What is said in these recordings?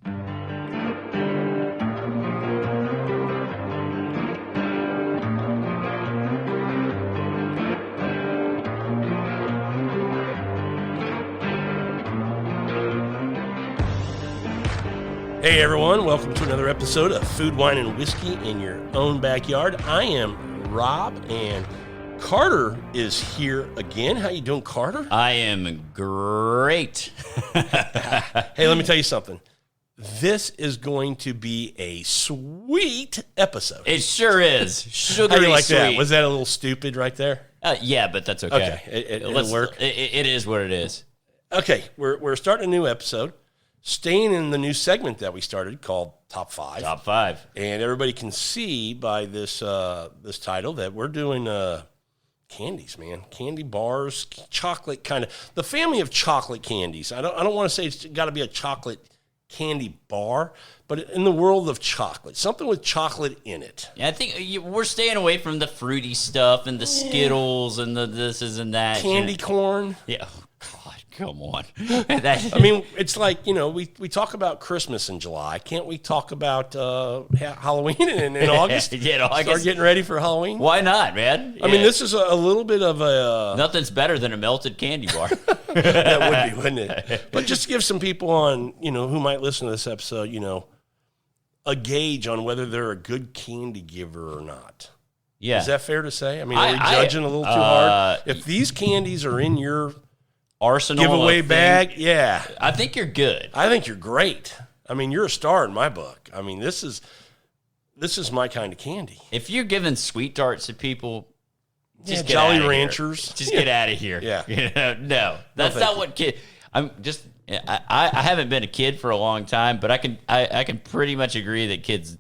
Hey everyone, welcome to another episode of Food, Wine, and Whiskey in Your Own Backyard. I am Rob, and Carter is here again. How you doing, Carter? I am great. Hey, let me tell you something. This is going to be a sweet episode. It sure is. Sugary How do you like sweet. that? Was that a little stupid right there? Yeah, but that's okay. It'll work. It is what it is. Okay, we're starting a new episode. Staying in the new segment that we started called Top 5. Top 5. And everybody can see by this this title that we're doing candies, man. Candy bars, chocolate kind of. The family of chocolate candies. I don't want to say it's got to be a chocolate candy bar, but in the world of chocolate, something with chocolate in it. Yeah, I think we're staying away from the fruity stuff and the Skittles and the this and that. Candy corn. Yeah. God, come on. I mean, it's like, we talk about Christmas in July. Can't we talk about Halloween in August? Yeah, August. Start getting ready for Halloween? Why not, man? I mean, this is a little bit of a... Nothing's better than a melted candy bar. That would be, wouldn't it? But just to give some people on, who might listen to this episode, a gauge on whether they're a good candy giver or not. Yeah. Is that fair to say? I mean, are we judging a little too hard? If these candies are in your arsenal giveaway bag, yeah. I think you're good. I think you're great. I mean, you're a star in my book. I mean, this is my kind of candy. If you're giving sweet tarts to people, just get Jolly out of Ranchers. Here. Just get out of here. Yeah. No, that's not what kid. I'm just. I haven't been a kid for a long time, but I can pretty much agree that kids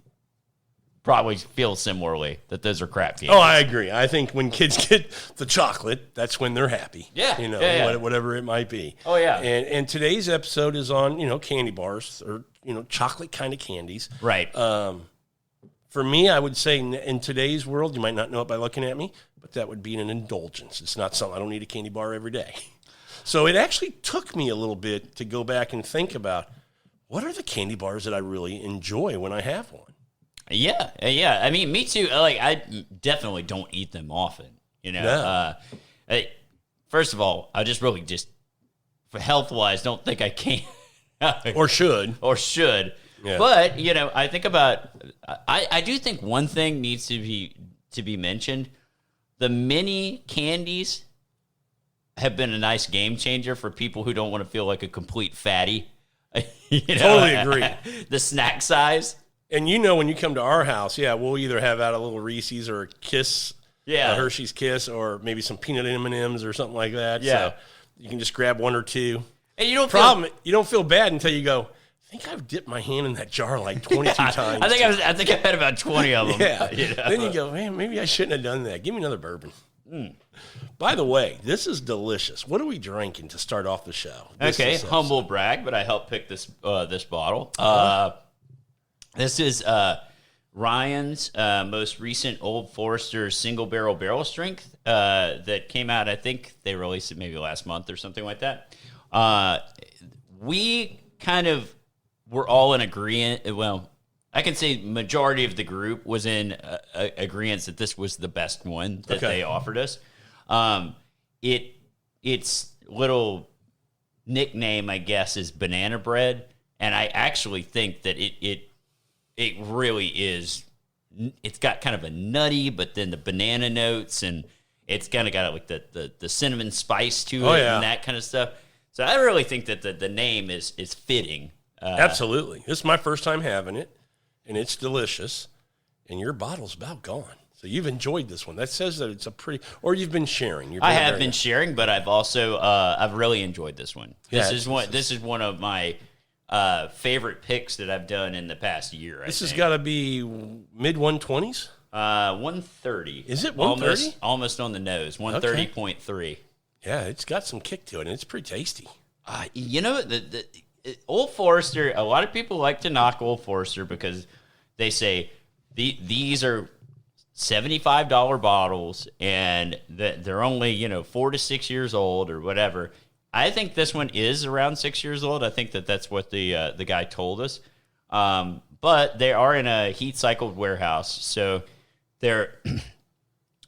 probably feel similarly that those are crap candies. Oh, I agree. I think when kids get the chocolate, that's when they're happy. Yeah. Whatever it might be. Oh, yeah. And today's episode is on, candy bars or, chocolate kind of candies. Right. For me, I would say in today's world, you might not know it by looking at me, but that would be an indulgence. It's not something, I don't need a candy bar every day. So it actually took me a little bit to go back and think about what are the candy bars that I really enjoy when I have one. Yeah. I mean, me too. Like, I definitely don't eat them often. No. First of all, I just really for health wise, don't think I can or should. Yeah. But I think about. I do think one thing needs to be mentioned. The mini candies have been a nice game changer for people who don't want to feel like a complete fatty. Totally agree. The snack size. And when you come to our house, we'll either have out a little Reese's or a Kiss, a Hershey's Kiss, or maybe some peanut M&Ms or something like that. Yeah. So you can just grab one or two. And you don't feel bad until you go, I think I've dipped my hand in that jar like 22 times. I think I've had about 20 of them. Yeah. Then you go, man, maybe I shouldn't have done that. Give me another bourbon. By the way, this is delicious. What are we drinking to start off the show? Humble brag, but I helped pick this bottle. This is Ryan's most recent Old Forester single barrel strength that came out. I think they released it maybe last month or something like that. We kind of were all in agreement. Well, I can say majority of the group was in agreement that this was the best one that they offered us. Its little nickname, I guess, is Banana Bread, and I actually think that it really is. It's got kind of a nutty, but then the banana notes, and it's kind of got like the cinnamon spice to it and that kind of stuff. So I really think that the name is fitting. Absolutely. This is my first time having it, and it's delicious, and your bottle's about gone. So you've enjoyed this one. That says that it's or you've been sharing. I have been sharing, but I've also I've really enjoyed this one. This is one of my favorite picks that I've done in the past year. This has got to be mid 120s. 130. Is it 130? Almost on the nose. 130.3. Yeah, it's got some kick to it, and it's pretty tasty. The Old Forester. A lot of people like to knock Old Forester because they say these are $75 bottles and they're only 4 to 6 years old or whatever. I think this one is around 6 years old. I think that's what the guy told us. But they are in a heat cycled warehouse, so they're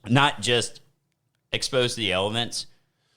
not just exposed to the elements.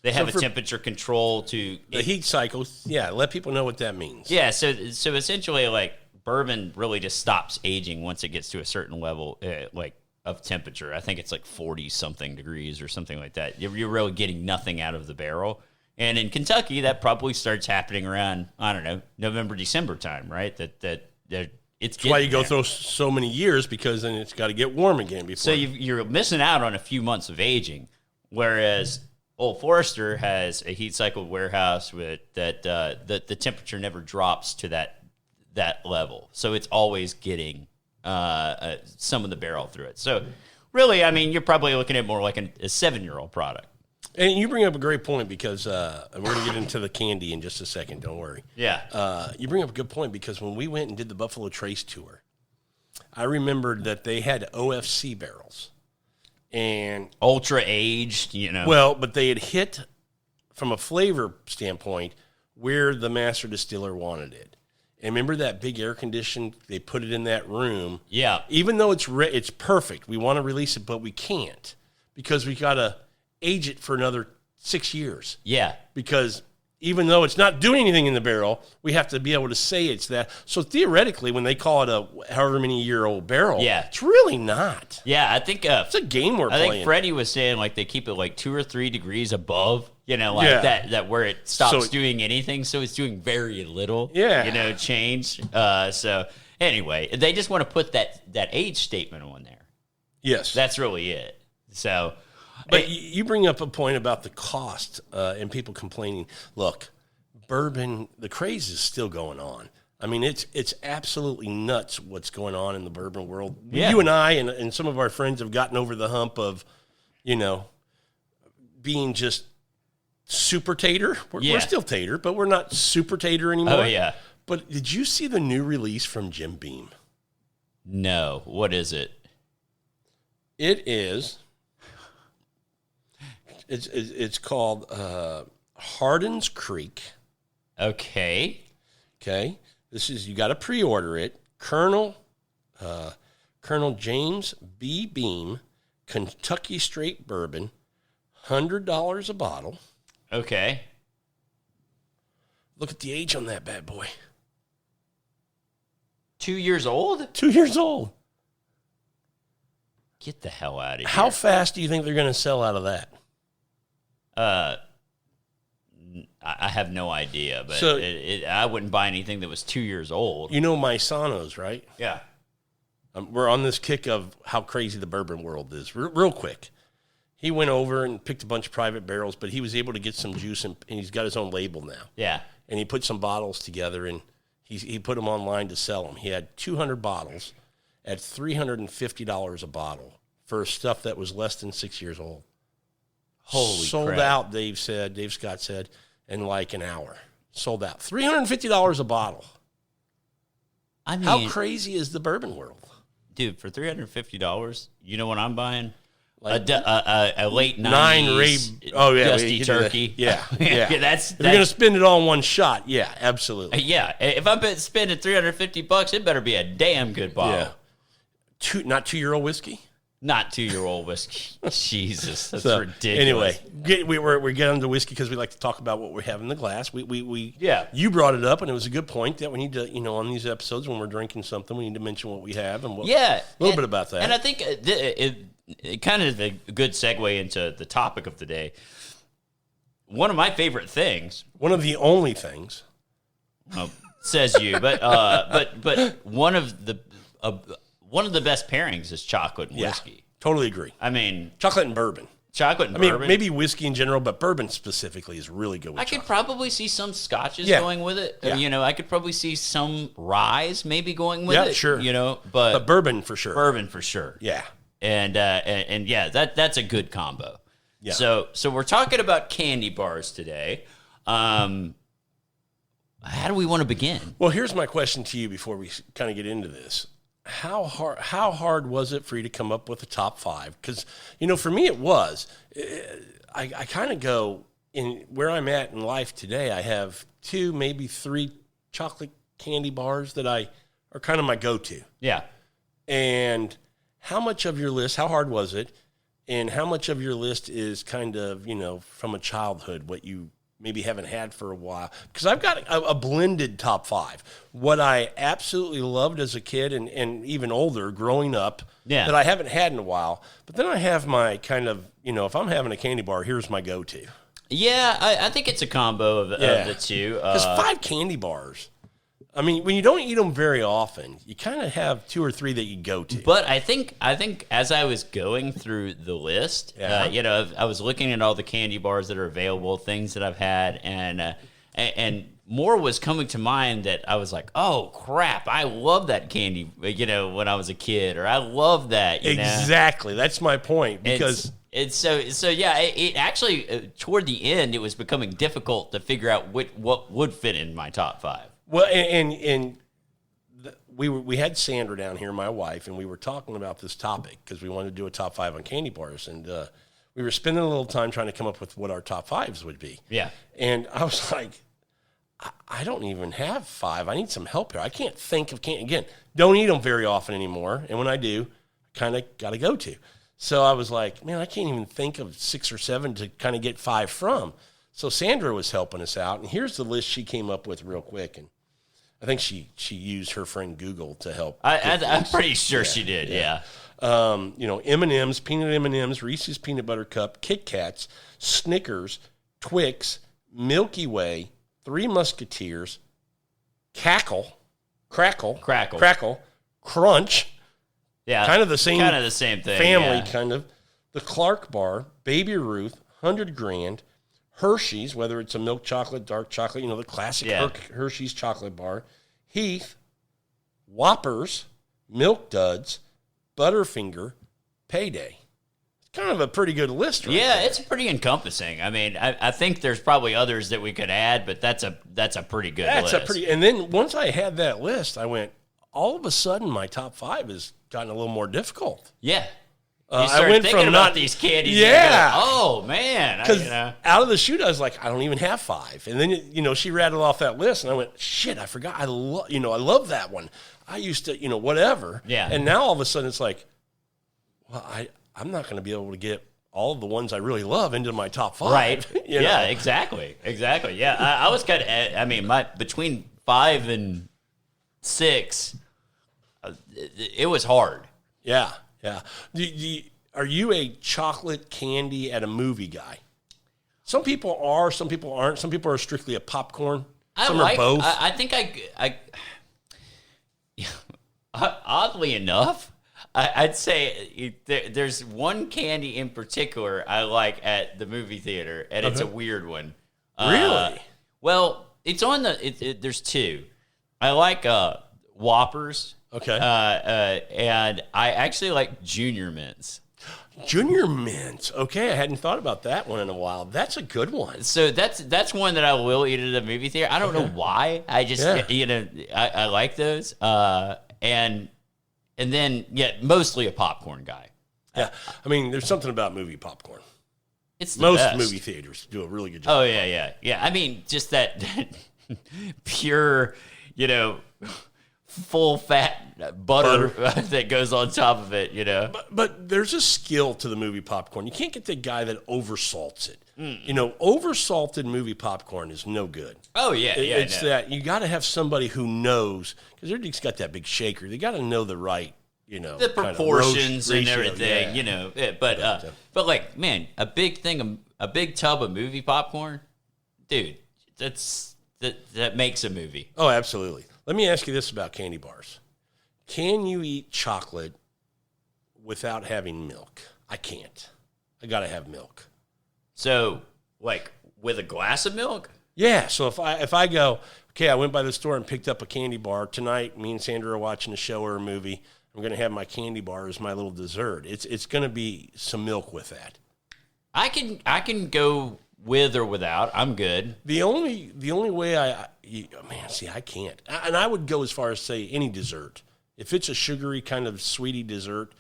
They have a temperature control to the heat cycles. Yeah, let people know what that means. Yeah, so essentially, like bourbon really just stops aging once it gets to a certain level, like of temperature. I think it's like 40 something degrees or something like that. You're really getting nothing out of the barrel. And in Kentucky, that probably starts happening around, I don't know, November, December time, right? That's why you go through so many years, because then it's got to get warm again before. So you're missing out on a few months of aging, whereas Old Forester has a heat cycled warehouse with the temperature never drops to that level, so it's always getting some of the barrel through it. So really, I mean, you're probably looking at more like a 7-year-old product. And you bring up a great point, because we're going to get into the candy in just a second. Don't worry. Yeah. You bring up a good point, because when we went and did the Buffalo Trace tour, I remembered that they had OFC barrels. And ultra aged, you know. Well, but they had hit, from a flavor standpoint, where the master distiller wanted it. And remember that big air condition? They put it in that room. Yeah. Even though it's perfect, we want to release it, but we can't, because we got to age it for another 6 years. Yeah. Because even though it's not doing anything in the barrel, we have to be able to say it's that. So theoretically, when they call it a however many year old barrel, it's really not. Yeah, I think it's a game we're playing. I think Freddie was saying like they keep it like 2 or 3 degrees above, you know, like that where it stops doing anything. So it's doing very little, you know, change. So anyway, they just want to put that age statement on there. Yes, that's really it. So. But you bring up a point about the cost and people complaining. Look, bourbon, the craze is still going on. I mean, it's absolutely nuts what's going on in the bourbon world. Yeah. You and I and some of our friends have gotten over the hump of, you know, being just super tater. We're still tater, but we're not super tater anymore. Oh, yeah. But did you see the new release from Jim Beam? No. What is it? It is... It's called Hardin's Creek. Okay. This is, you got to pre-order it. Colonel James B. Beam, Kentucky Straight Bourbon, $100 a bottle. Okay. Look at the age on that bad boy. 2 years old? 2 years old. Get the hell out of here. How fast do you think they're going to sell out of that? I have no idea, but so, I wouldn't buy anything that was 2 years old. You know Maisanos, right? Yeah. We're on this kick of how crazy the bourbon world is. Real quick. He went over and picked a bunch of private barrels, but he was able to get some juice, and he's got his own label now. Yeah. And he put some bottles together, and he put them online to sell them. He had 200 bottles at $350 a bottle for stuff that was less than 6 years old. Holy Sold crap. out, Dave Scott said, in like an hour. Sold out. $350 a bottle. I mean, how crazy is the bourbon world? Dude, for $350, you know what I'm buying? Like a late 90s Dusty Turkey. Yeah. That's if you're going to spend it all in one shot, yeah, absolutely. Yeah, if I'm spending $350, it better be a damn good bottle. Yeah. Not 2-year-old whiskey? Not 2-year-old whiskey. Jesus, that's ridiculous. Anyway, we're getting to whiskey because we like to talk about what we have in the glass. You brought it up, and it was a good point that we need to, on these episodes when we're drinking something, we need to mention what we have and a little bit about that. And I think it kind of is a good segue into the topic of the day. One of my favorite things. One of the only things. Says you, but one of the best pairings is chocolate and whiskey. Yeah, totally agree. I mean, chocolate and bourbon. Bourbon. Maybe whiskey in general, but bourbon specifically is really good with chocolate. Could probably see some scotches going with it. Yeah. I could probably see some ryes maybe going with it. Yeah, sure. But bourbon for sure. Bourbon for sure. Yeah. And that's a good combo. Yeah. So we're talking about candy bars today. How do we want to begin? Well, here's my question to you before we kind of get into this. How hard was it for you to come up with a top 5? Because, for me it was. I kind of go, in where I'm at in life today, I have 2, maybe 3 chocolate candy bars that I are kind of my go-to. Yeah. And how much of your list, how hard was it? And how much of your list is kind of, from a childhood, what you maybe haven't had for a while? Because I've got a blended top 5. What I absolutely loved as a kid and even older growing up that I haven't had in a while. But then I have my kind of, if I'm having a candy bar, here's my go-to. Yeah, I think it's a combo of the two. Because 5 candy bars, I mean, when you don't eat them very often, you kind of have 2 or 3 that you go to. But I think as I was going through the list, I was looking at all the candy bars that are available, things that I've had, and more was coming to mind that I was like, oh crap, I love that candy, when I was a kid, or I love that. Exactly, that's my point because. It actually toward the end it was becoming difficult to figure out what would fit in my top 5. Well, we had Sandra down here, my wife, and we were talking about this topic because we wanted to do a top 5 on candy bars, and we were spending a little time trying to come up with what our top 5s would be. Yeah, and I was like, I don't even have 5. I need some help here. I can't think of candy. Again, don't eat them very often anymore, and when I do, I kind of got to go to. So I was like, man, I can't even think of 6 or 7 to kind of get 5 from. So Sandra was helping us out, and here's the list she came up with real quick. And I think she used her friend Google to help. I'm pretty sure she did, yeah. M&M's, peanut M&M's, Reese's Peanut Butter Cup, Kit Kats, Snickers, Twix, Milky Way, Three Musketeers, Crackle, Crunch. Yeah, kind of the same thing. Family, kind of. The Clark Bar, Baby Ruth, 100 Grand, Hershey's, whether it's a milk chocolate, dark chocolate, the classic Hershey's chocolate bar, Heath, Whoppers, Milk Duds, Butterfinger, Payday. It's kind of a pretty good list, right? Yeah, there. It's pretty encompassing. I mean, I think there's probably others that we could add, but that's a pretty good list. And then once I had that list, I went, all of a sudden my top 5 has gotten a little more difficult. Yeah. I went thinking from about these candies. Yeah. Go, oh, man. Because out of the chute, I was like, I don't even have 5. And then, she rattled off that list, and I went, shit, I forgot. I love that one. I used to, whatever. Yeah. And now all of a sudden it's like, well, I'm not going to be able to get all of the ones I really love into my top 5. Right. Yeah, exactly. Yeah. I was kind of, between 5 and 6, it was hard. Yeah. Yeah. Are you a chocolate candy at a movie guy? Some people are, some people aren't. Some people are strictly a popcorn. Some are both. I think oddly enough, I'd say there's one candy in particular I like at the movie theater, and it's a weird one. Really? Well, it's on there's 2. I like Whoppers. Okay. And I actually like Junior Mints. Junior Mints. Okay, I hadn't thought about that one in a while. That's a good one. So that's one that I will eat at a movie theater. I don't know why. I just I like those. And then mostly a popcorn guy. Yeah. I mean, there's something about movie popcorn. It's the most best. Movie theaters do a really good job. Oh yeah. I mean, just that pure, full fat butter that goes on top of it, But there's a skill to the movie popcorn. You can't get the guy that oversalts it. Oversalted movie popcorn is no good. Oh yeah, It's that you got to have somebody who knows, because everybody's got that big shaker. They got to know the right, the proportions and everything, yeah. But like, man, a big tub of movie popcorn, dude, that makes a movie. Oh, absolutely. Let me ask you this about candy bars. Can you eat chocolate without having milk? I can't. I got to have milk. So, like, with a glass of milk? Yeah. So if I go, okay, I went by the store and picked up a candy bar. Tonight, me and Sandra are watching a show or a movie. I'm going to have my candy bar as my little dessert. It's going to be some milk with that. I can go with or without. I'm good. The only way I can't. And I would go as far as say any dessert. If it's a sugary kind of sweetie dessert,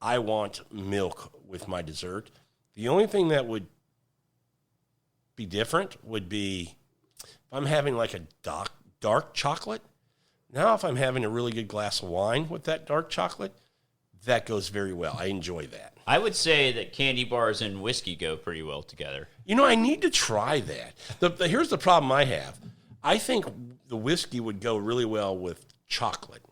I want milk with my dessert. The only thing that would be different would be if I'm having like a dark chocolate. Now, if I'm having a really good glass of wine with that dark chocolate, that goes very well. I enjoy that. I would say that candy bars and whiskey go pretty well together. You know, I need to try that. Here's the problem I have. I think the whiskey would go really well with chocolate.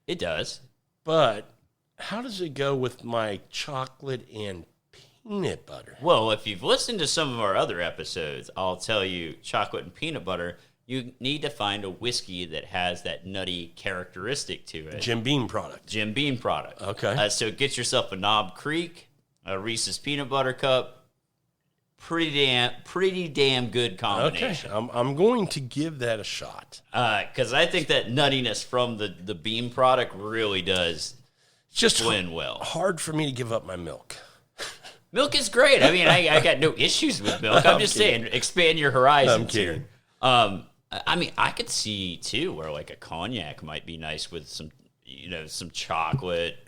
It does. But how does it go with my chocolate and peanut butter? Well, if you've listened to some of our other episodes, I'll tell you chocolate and peanut butter, you need to find a whiskey that has that nutty characteristic to it. Jim Beam product. Jim Beam product. Okay. So get yourself a Knob Creek, a Reese's Peanut Butter Cup. Pretty damn good combination. Okay, I'm going to give that a shot. Because I think that nuttiness from the Beam product really does Just blend well. Hard for me to give up my milk. Milk is great. I mean, I got no issues with milk. I'm just saying, expand your horizons. I'm kidding. I mean, I could see too where like a cognac might be nice with some, some chocolate.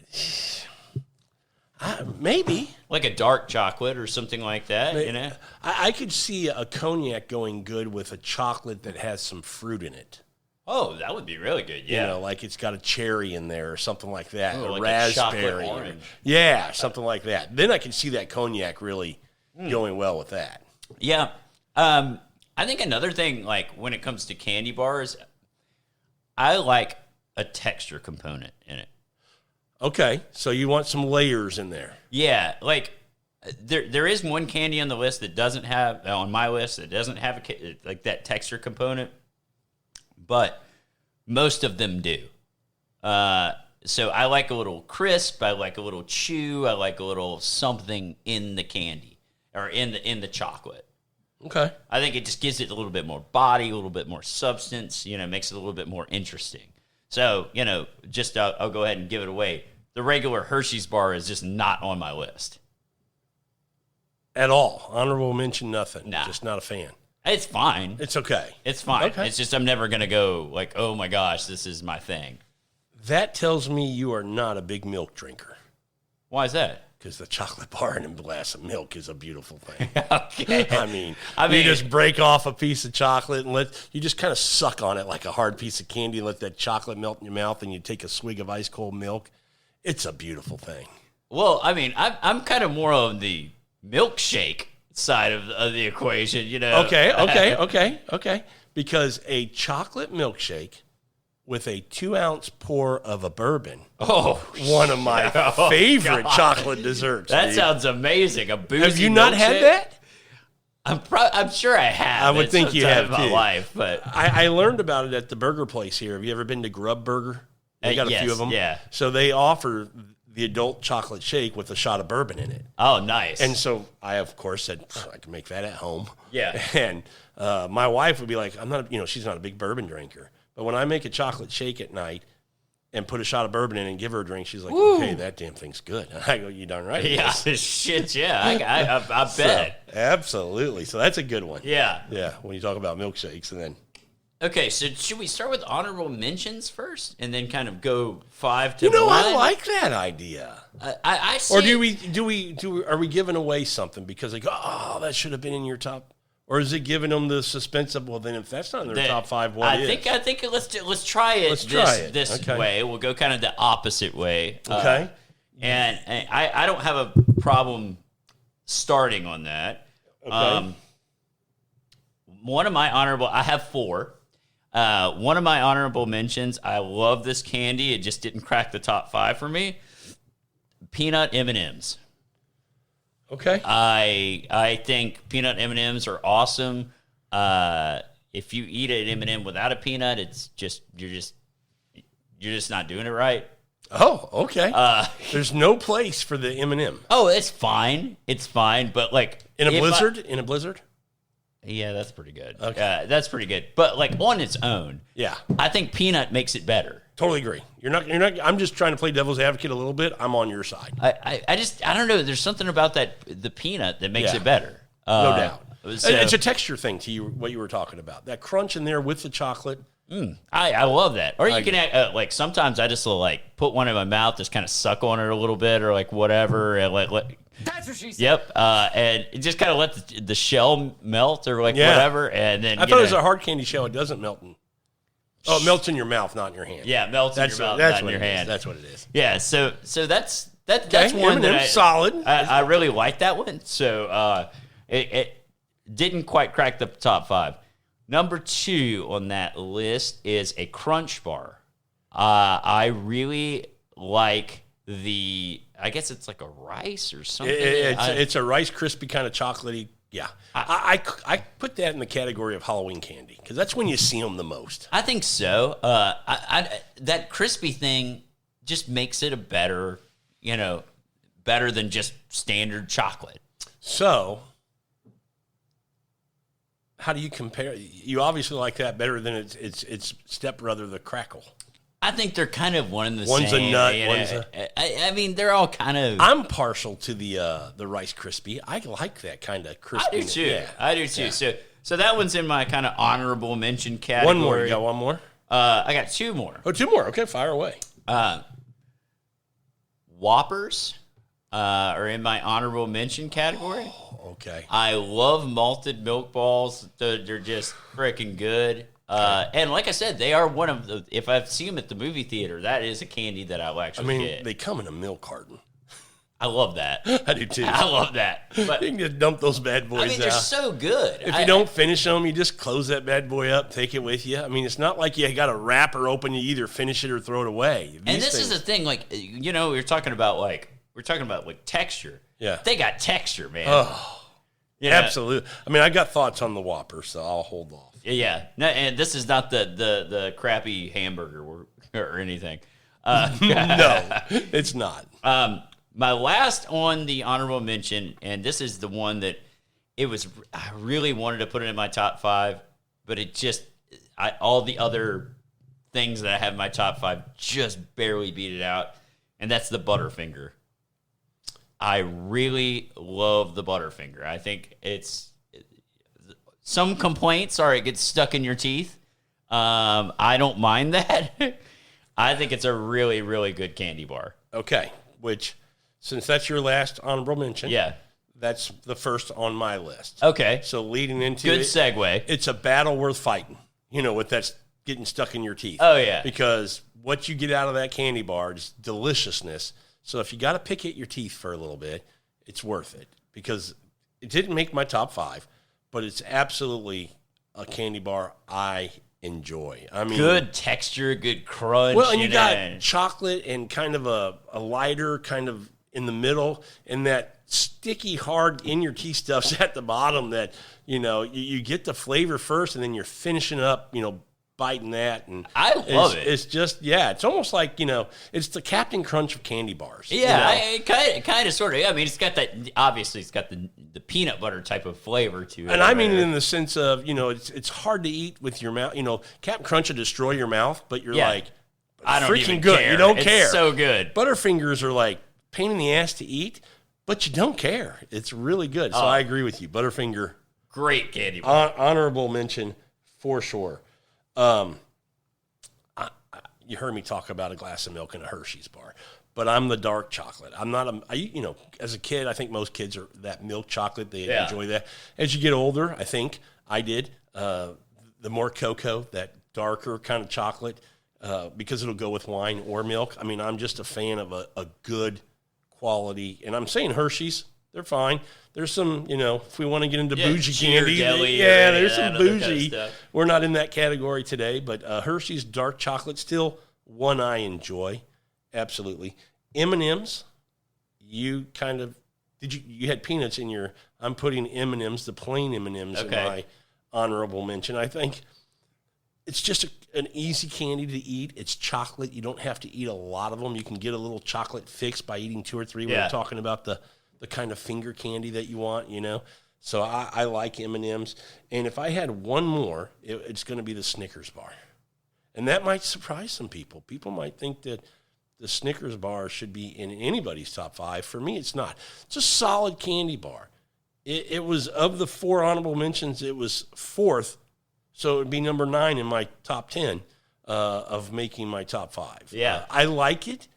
Maybe. Like a dark chocolate or something like that, I could see a cognac going good with a chocolate that has some fruit in it. Oh, that would be really good, yeah. Like it's got a cherry in there or something like that. Oh, a like raspberry. a chocolate orange. Yeah, something like that. Then I can see that cognac really going well with that. Yeah. I think another thing, like when it comes to candy bars, I like a texture component in it. Okay, so you want some layers in there. Yeah, like there is one candy on the list that doesn't have, on my list, that doesn't have like that texture component, but most of them do. So I like a little crisp, I like a little chew, I like a little something in the candy or in the chocolate. Okay. I think it just gives it a little bit more body, a little bit more substance, makes it a little bit more interesting. So, just I'll go ahead and give it away. The regular Hershey's bar is just not on my list. At all. Honorable mention, nothing. Nah. Just not a fan. It's fine. It's okay. It's fine. Okay. It's just I'm never going to go like, oh my gosh, this is my thing. That tells me you are not a big milk drinker. Why is that? Because the chocolate bar and a glass of milk is a beautiful thing. Okay. I mean, you just break off a piece of chocolate and you just kind of suck on it like a hard piece of candy and let that chocolate melt in your mouth, and you take a swig of ice cold milk. It's a beautiful thing. Well, I mean, I'm kind of more on the milkshake side of the equation, Okay. Because a chocolate milkshake with a 2-ounce pour of a bourbon. Oh, one of my favorite chocolate desserts. That sounds amazing. A boozy Have you not milkshake? had that? I'm sure I have. I would think you have in my too. life, but I learned about it at the burger place here. Have you ever been to Grub Burger? They got a few of them. Yeah. So they offer the adult chocolate shake with a shot of bourbon in it. Oh, nice. And so I, of course, said I can make that at home. Yeah. And my wife would be like, I'm not, she's not a big bourbon drinker. But when I make a chocolate shake at night and put a shot of bourbon in and give her a drink, she's like, okay, that damn thing's good. I go, you darn right. Yeah, shit, yeah. I bet. So, absolutely. So that's a good one. Yeah. Yeah, when you talk about milkshakes and then. Okay, so should we start with honorable mentions first and then kind of go 5 to 1? I like that idea. I see. Or are we giving away something because they go, oh, that should have been in your top? Or is it giving them the suspense of, well, then if that's not in their top 5, what is? I think let's try it this way. We'll go kind of the opposite way. Okay. And I don't have a problem starting on that. Okay. One of my I have 4. One of my honorable mentions, I love this candy. It just didn't crack the top 5 for me. Peanut M&Ms. Okay. I think peanut M&Ms are awesome. If you eat an M&M without a peanut, it's just you're just not doing it right. Oh, okay. There's no place for the M&M. Oh, it's fine. It's fine, but like in a blizzard? Yeah, that's pretty good. Okay. That's pretty good. But like on its own, yeah, I think peanut makes it better. Totally agree. You're not. I'm just trying to play devil's advocate a little bit. I'm on your side. I don't know. There's something about the peanut that makes it better. No doubt. So, it's a texture thing to you. What you were talking about, that crunch in there with the chocolate. I love that. Or you can like sometimes I just will like put one in my mouth, just kind of suck on it a little bit, or like whatever, and let That's what she said. Yep, and just kind of let the shell melt or like whatever, and then I thought it was a hard candy shell. It doesn't melt. Oh, it melts in your mouth, not in your hand. Yeah, melts in your mouth, not in your hand. That's what it is. Yeah, so that's one M&M's, that solid. I really like that one. So it didn't quite crack the top 5. Number 2 on that list is a Crunch Bar. I really like I guess it's like a rice or something. It's a Rice Krispie kind of chocolatey. Yeah, I put that in the category of Halloween candy because that's when you see them the most. I think so. That crispy thing just makes it a better than just standard chocolate. So, how do you compare? You obviously like that better than its stepbrother, the Crackle. I think they're kind of one and the one's same. One's a nut. I mean, they're all kind of. I'm partial to the Rice Krispie. I like that kind of crispy. I do too. Yeah. I do too. Yeah. So that one's in my kind of honorable mention category. One more. You got one more? I got 2 more. Oh, 2 more. Okay, fire away. Whoppers are in my honorable mention category. Oh, okay. I love malted milk balls. They're just freaking good. And like I said, they are one of the. If I see them at the movie theater, that is a candy that I'll actually get. They come in a milk carton. I love that. I do too. I love that. But you can just dump those bad boys out. I mean, they're so good. If you don't finish them, you just close that bad boy up, take it with you. I mean, it's not like you got a wrapper open. You either finish it or throw it away. This is the thing. Like we're talking about texture. Yeah, they got texture, man. Oh, absolutely. I mean, I got thoughts on the Whopper, so I'll hold off. Yeah, no, and this is not the crappy hamburger or anything. No, it's not. My last on the honorable mention, and this is the one that I really wanted to put it in my top 5, but all the other things that I have in my top 5 just barely beat it out, and that's the Butterfinger. I really love the Butterfinger. I think some complaints are it gets stuck in your teeth. I don't mind that. I think it's a really, really good candy bar. Okay, which, since that's your last honorable mention, that's the first on my list. Okay. So leading into good segue. It's a battle worth fighting, with that's getting stuck in your teeth. Oh, yeah. Because what you get out of that candy bar is deliciousness. So if you got to pick at your teeth for a little bit, it's worth it. Because it didn't make my top 5, but it's absolutely a candy bar I enjoy. I mean, good texture, good crunch. Well, and you got chocolate and kind of a lighter kind of in the middle, and that sticky, hard in your teeth stuff's at the bottom. That you get the flavor first, and then you're finishing up, biting that. And I love it. It's just it's almost like it's the Captain Crunch of candy bars. Yeah, kind of, sort of. I mean, it's got that. Obviously, it's got the peanut butter type of flavor to it. And I mean, in the sense of it's hard to eat with your mouth. Captain Crunch will destroy your mouth, but you're like, I don't freaking even good. care. You don't care. It's so good. Butterfingers are like pain in the ass to eat, but you don't care. It's really good. So I agree with you. Butterfinger, great candy bar. Honorable mention for sure. You heard me talk about a glass of milk and a Hershey's bar, but I'm the dark chocolate. I'm not as a kid, I think most kids are that milk chocolate. They enjoy that. As you get older, I think I did, the more cocoa, that darker kind of chocolate, because it'll go with wine or milk. I mean, I'm just a fan of a good quality, and I'm saying Hershey's, they're fine. There's some, if we want to get into bougie candy, there's some bougie. Kind of we're not in that category today, but Hershey's dark chocolate, still one I enjoy, absolutely. M&M's, you had peanuts in your. I'm putting M&M's, the plain M&M's, in my honorable mention. I think it's just an easy candy to eat. It's chocolate. You don't have to eat a lot of them. You can get a little chocolate fix by eating 2 or 3. We're talking about the kind of finger candy that you want, So I like M&M's. And if I had one more, it's going to be the Snickers bar. And that might surprise some people. People might think that the Snickers bar should be in anybody's top 5. For me, it's not. It's a solid candy bar. It was, of the 4 honorable mentions, it was 4th. So it would be number 9 in my top 10 of making my top 5. Yeah. I like it.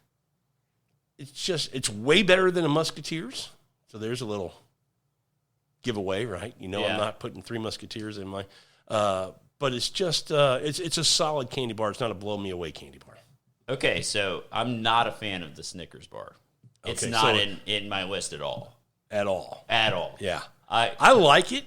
It's way better than a Musketeers. So there's a little giveaway, right? I'm not putting 3 Musketeers in my, but it's just it's a solid candy bar. It's not a blow me away candy bar. Okay, so I'm not a fan of the Snickers bar. It's Okay, not so- in my list at all. At all. At all. Yeah. I like it,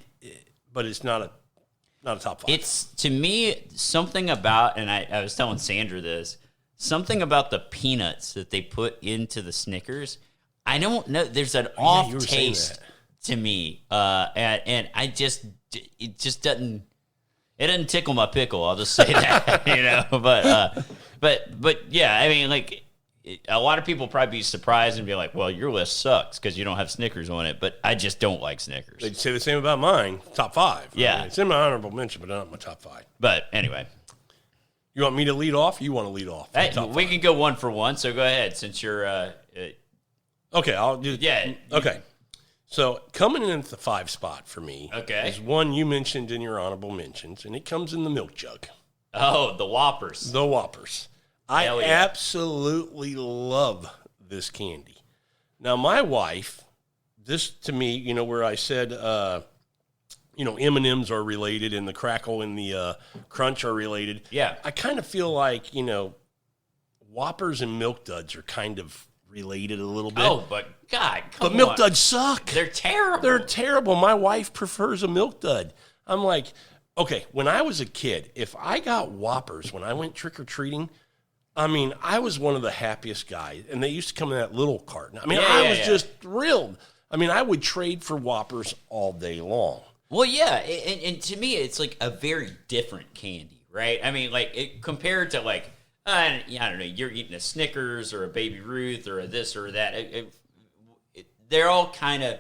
but it's not a top 5. It's, to me, something about, and I was telling Sandra this, something about the peanuts that they put into the Snickers. I don't know. There's an off you were saying taste that. to me, and I just, it just doesn't. It doesn't tickle my pickle. I'll just say that, you know. But yeah, I mean, like, a lot of people probably be surprised and be like, "Well, your list sucks because you don't have Snickers on it." But I just don't like Snickers. They'd say the same about mine, top 5. Yeah. I mean, it's in my honorable mention, but not my top 5. But anyway, You want me to lead off? You want to lead off? hey, Top we 5. can go one for one. So go ahead, since you're. Okay, I'll do. Yeah. Okay. So coming in at the 5 spot for me is one you mentioned in your honorable mentions, and it comes in the milk jug. Oh, the Whoppers. The Whoppers. I Hell yeah. absolutely love this candy. Now, my wife, this to me, you know, where I said, you know, M&Ms are related and the crackle and the crunch are related. Yeah. I kind of feel like, you know, Whoppers and Milk Duds are kind of related a little bit. Oh, but God, come but Milk on. Duds suck. They're terrible. They're terrible. My wife prefers a Milk Dud. I'm like, okay, when I was a kid, if I got Whoppers when I went trick-or-treating, I mean, I was one of the happiest guys. And they used to come in that little carton. I mean, I was just thrilled. I mean, I would trade for Whoppers all day long. Well, yeah, and to me, it's like a very different candy, right? I mean, like, compared to, like, I don't know, you're eating a Snickers or a Baby Ruth or a this or that. They're all kind of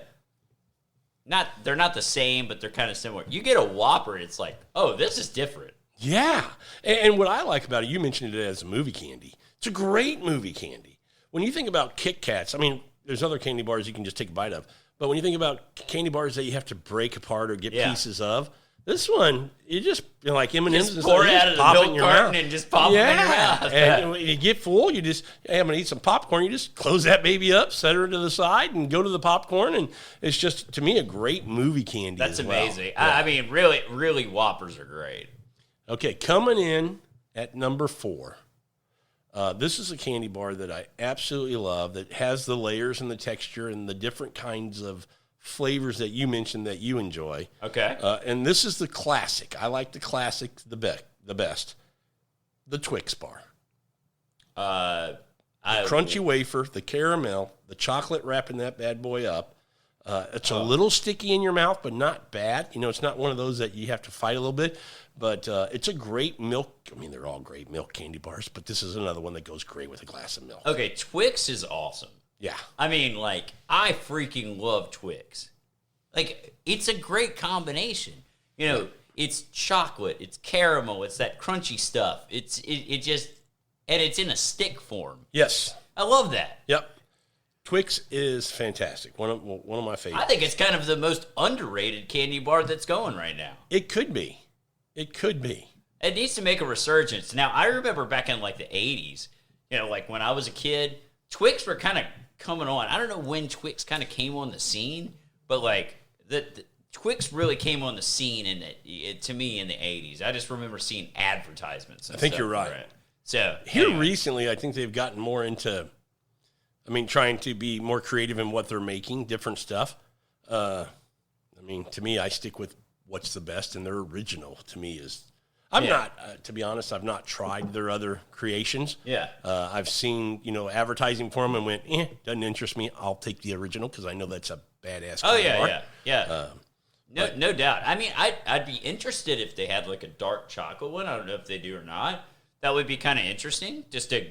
they're not the same, but they're kind of similar. You get a Whopper, and it's like, oh, this is different. Yeah. And what I like about it, you mentioned it as a movie candy. It's a great movie candy. When you think about Kit Kats, I mean, there's other candy bars you can just take a bite of. But when you think about candy bars that you have to break apart or get pieces of, this one, you just, you know, like M&Ms. Just pour it out of the milk carton and just pop them in your mouth. And when you get full, you just, hey, I'm going to eat some popcorn. You just close that baby up, set her to the side, and go to the popcorn. And it's just, to me, a great movie candy. That's as well. amazing. Yeah. I mean, really, Whoppers are great. Okay, coming in at number 4. This is a candy bar that I absolutely love that has the layers and the texture and the different kinds of flavors that you mentioned that you enjoy. Okay. And this is the classic. I like the classic the best. The Twix bar. Crunchy wafer, the caramel, the chocolate wrapping that bad boy up. It's a little sticky in your mouth, but not bad. You know, it's not one of those that you have to fight a little bit. But it's a great milk. I mean, they're all great milk candy bars, but this is another one that goes great with a glass of milk. Okay, Twix is awesome. Yeah. I mean, like, I freaking love Twix. Like, it's a great combination. You know, it's chocolate, it's caramel, it's that crunchy stuff. It just, and it's in a stick form. Yes. I love that. Yep. Twix is fantastic. One of my favorites. I think it's kind of the most underrated candy bar that's going right now. It could be. It could be. It needs to make a resurgence. Now, I remember back in, like, the 80s, you know, like, when I was a kid, Twix were kind of coming on. I don't know when Twix kind of came on the scene, but, like, the Twix really came on the scene to me in the 80s. I just remember seeing advertisements and I think stuff you're right. for it. So Here anyway. recently, I think they've gotten more into, I mean, trying to be more creative in what they're making, different stuff. I mean, to me, I stick with what's the best, and their original to me is, not, to be honest, I've not tried their other creations. Yeah. I've seen, you know, advertising for them and went, doesn't interest me. I'll take the original because I know that's a badass Oh, candy bar. yeah. No doubt. I mean, I'd be interested if they had, like, a dark chocolate one. I don't know if they do or not. That would be kind of interesting, just to...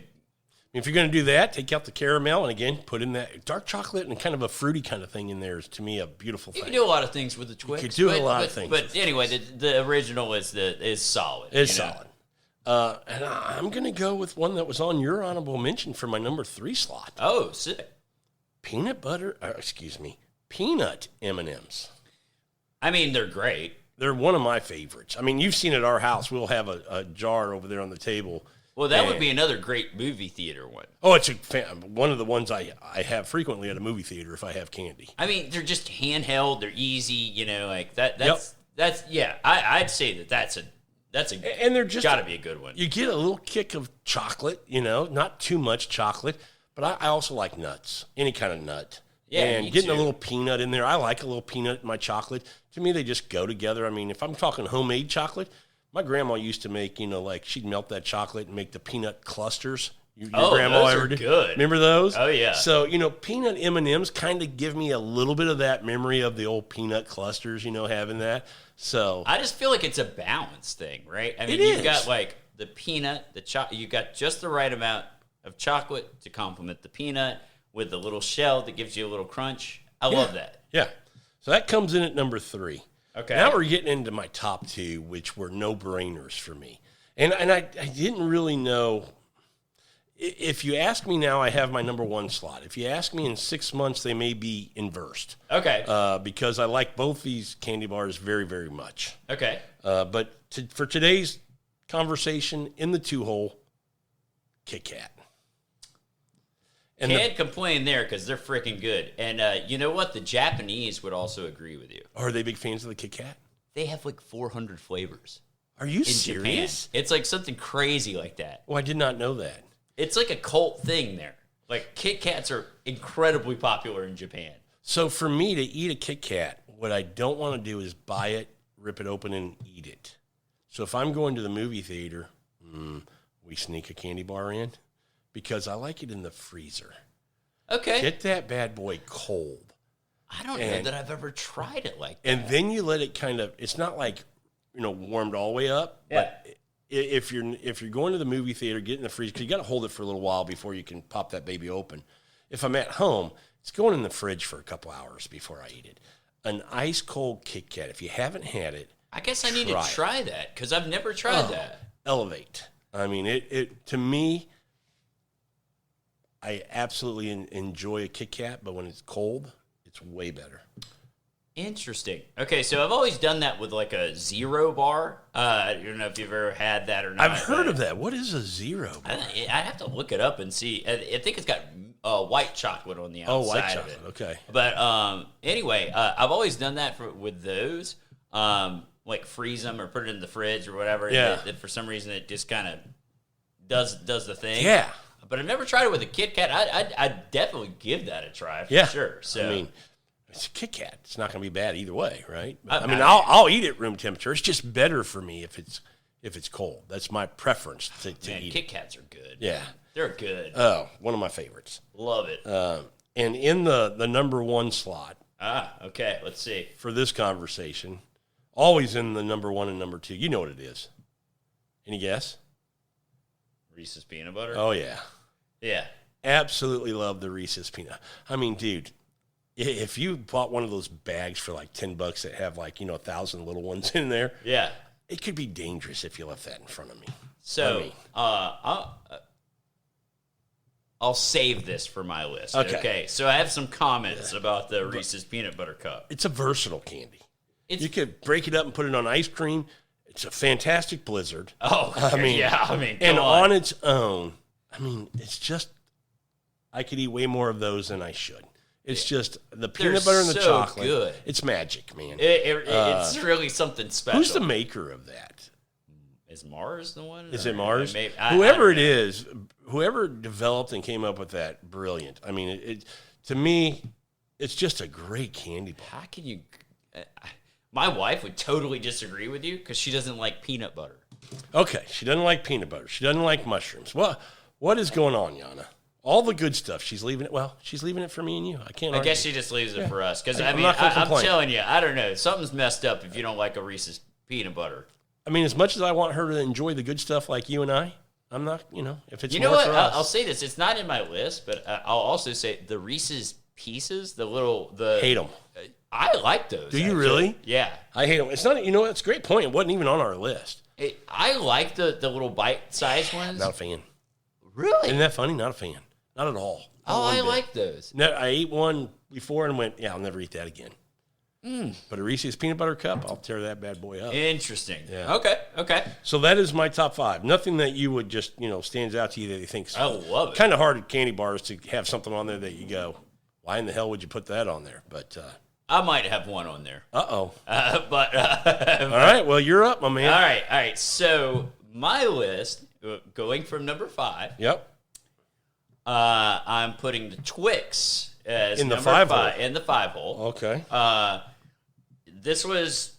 If you're going to do that, take out the caramel and, again, put in that dark chocolate and kind of a fruity kind of thing in there is, to me, a beautiful thing. You can do a lot of things with the Twix. You could do a lot of things. But anyway, the original is solid. It's solid. And I'm going to go with one that was on your honorable mention for my number 3 slot. Oh, sick. Peanut M&Ms. I mean, they're great. They're one of my favorites. I mean, you've seen at our house. We'll have a jar over there on the table. Well, that would be another great movie theater one. Oh, it's one of the ones I have frequently at a movie theater if I have candy. I mean, they're just handheld. They're easy. You know, like that. That's yeah. I'd say that's and they're just got to be a good one. You get a little kick of chocolate, not too much chocolate, but I also like nuts, any kind of nut. Yeah, and getting a little peanut in there. I like a little peanut in my chocolate. To me, they just go together. I mean, if I'm talking homemade chocolate, my grandma used to make, like she'd melt that chocolate and make the peanut clusters. Your grandma those ever are did? good. Remember those? Oh, yeah. So, peanut M&Ms kind of give me a little bit of that memory of the old peanut clusters, having that. So I just feel like it's a balance thing, right? I mean, you've got like the peanut, you got just the right amount of chocolate to complement the peanut with the little shell that gives you a little crunch. I love that. Yeah. So that comes in at number 3. Okay. Now we're getting into my top 2, which were no-brainers for me. And I didn't really know. If you ask me now, I have my number 1 slot. If you ask me in 6 months, they may be inversed. Okay. Because I like both these candy bars very, very much. Okay. But for today's conversation, in the 2-hole, Kit Kat. Can't complain there because they're freaking good. And you know what? The Japanese would also agree with you. Are they big fans of the Kit Kat? They have like 400 flavors. Are you serious? Japan. It's like something crazy like that. Oh, I did not know that. It's like a cult thing there. Like Kit Kats are incredibly popular in Japan. So for me to eat a Kit Kat, what I don't want to do is buy it, rip it open, and eat it. So if I'm going to the movie theater, we sneak a candy bar in because I like it in the freezer. Okay. Get that bad boy cold. I don't know that I've ever tried it like that. And then you let it kind of, it's not like, warmed all the way up. Yeah. But if you're going to the movie theater, get in the freezer, because you got to hold it for a little while before you can pop that baby open. If I'm at home, it's going in the fridge for a couple hours before I eat it. An ice cold Kit Kat, if you haven't had it, I guess I need to try that because I've never tried that. Elevate. I mean, it to me, I absolutely enjoy a Kit Kat, but when it's cold, it's way better. Interesting. Okay, so I've always done that with like a zero bar. I don't know if you've ever had that or not. I've heard of that. What is a zero bar? I have to look it up and see. I think it's got white chocolate on the outside. Oh, white chocolate. Of it. Okay. But anyway, I've always done that with those. Like freeze them or put it in the fridge or whatever. Yeah. And for some reason, it just kind of does the thing. Yeah. But I've never tried it with a Kit Kat. I'd definitely give that a try for sure. So I mean, it's a Kit Kat. It's not going to be bad either way, right? I'll eat it room temperature. It's just better for me if it's cold. That's my preference to eat. Kit Kats are good. Yeah, they're good. Oh, one of my favorites. Love it. And in the number 1 slot. Okay. Let's see. For this conversation, always in the number 1 and number 2. You know what it is. Any guess? Reese's peanut butter. Oh yeah. Yeah. Absolutely love the Reese's peanut. I mean, dude, if you bought one of those bags for like $10 that have like, 1,000 little ones in there, yeah, it could be dangerous if you left that in front of me. So, I'll save this for my list. Okay. So I have some comments about the Reese's peanut butter cup. It's a versatile candy. You could break it up and put it on ice cream. It's a fantastic blizzard. Oh, and on its own, it's just, I could eat way more of those than I should. It's just the peanut butter and the chocolate. Good. It's magic, man. It's really something special. Who's the maker of that? Is Mars the one? Is it Mars? Maybe, whoever it is, whoever developed and came up with that, brilliant. I mean, it to me, it's just a great candy bar. How can you? My wife would totally disagree with you because she doesn't like peanut butter. Okay, she doesn't like peanut butter. She doesn't like mushrooms. What is going on, Yana? All the good stuff, she's leaving it. Well, she's leaving it for me and you. I can't. I guess she just leaves it for us because I'm telling you, I don't know. Something's messed up if you don't like a Reese's peanut butter. I mean, as much as I want her to enjoy the good stuff like you and I'm not. If it's more for us. I'll say this: it's not in my list, but I'll also say the Reese's Pieces, hate them. I like those. Do you really? Yeah, I hate them. It's not. That's a great point. It wasn't even on our list. I like the little bite-sized ones. Not a fan. Really? Isn't that funny? Not a fan. Not at all. I like those. No, I ate one before and went, yeah, I'll never eat that again. But a Reese's peanut butter cup, I'll tear that bad boy up. Interesting. Yeah. Okay. So that is my top 5. Nothing that you would just, stands out to you that you think. I love it. Kind of hard at candy bars to have something on there that you go, why in the hell would you put that on there? But I might have one on there. Uh-oh. But all right, well, you're up, my man. All right. So my list, going from number 5. Yep. I'm putting the Twix as In the number 5 5 hole. in the 5 hole. Okay. This was,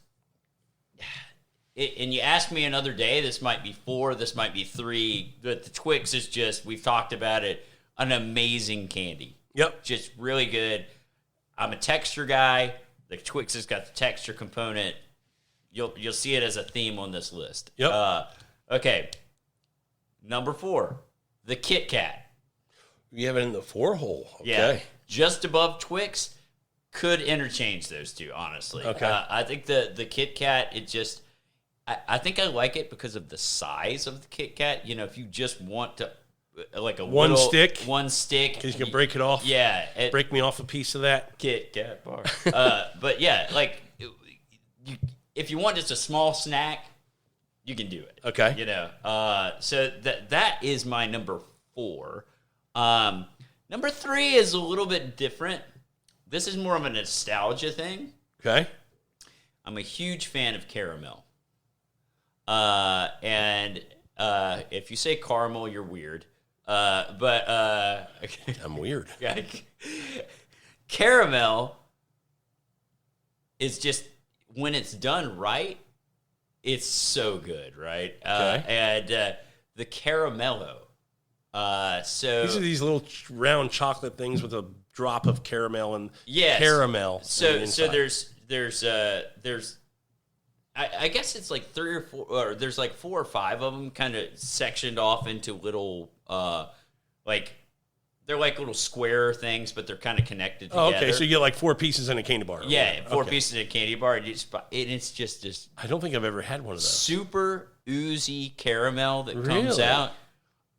and you asked me another day, this might be 4, this might be 3, but the Twix is just, we've talked about it, an amazing candy. Yep. Just really good. I'm a texture guy. The Twix has got the texture component. You'll see it as a theme on this list. Yep. Okay. Number 4, the Kit Kat. You have it in the 4 hole. Okay. Yeah. Just above Twix. Could interchange those two, honestly. Okay. I think the Kit Kat, it just, I think I like it because of the size of the Kit Kat. You know, if you just want to, like a one little, stick, one stick, because you can break it off. Yeah, break me off a piece of that Kit Kat bar. But yeah, like if you want just a small snack, you can do it. Okay. You know, so that is my number 4. Number 3 is a little bit different. This is more of a nostalgia thing. Okay. I'm a huge fan of caramel. And if you say caramel, you're weird. But I'm weird. Yeah, caramel is just, when it's done right, it's so good, right? Okay. And the caramello. So These are these little round chocolate things with a drop of caramel and yes. caramel. So inside. there's I guess it's like 3 or 4, or there's like 4 or 5 of them kind of sectioned off into little like, they're like little square things, but they're kind of connected together. Oh, okay, so you get like 4 pieces in a candy bar. Yeah, 4 okay. pieces of candy bar. And it's just this I don't think I've ever had one of those. super oozy caramel that comes Really? out.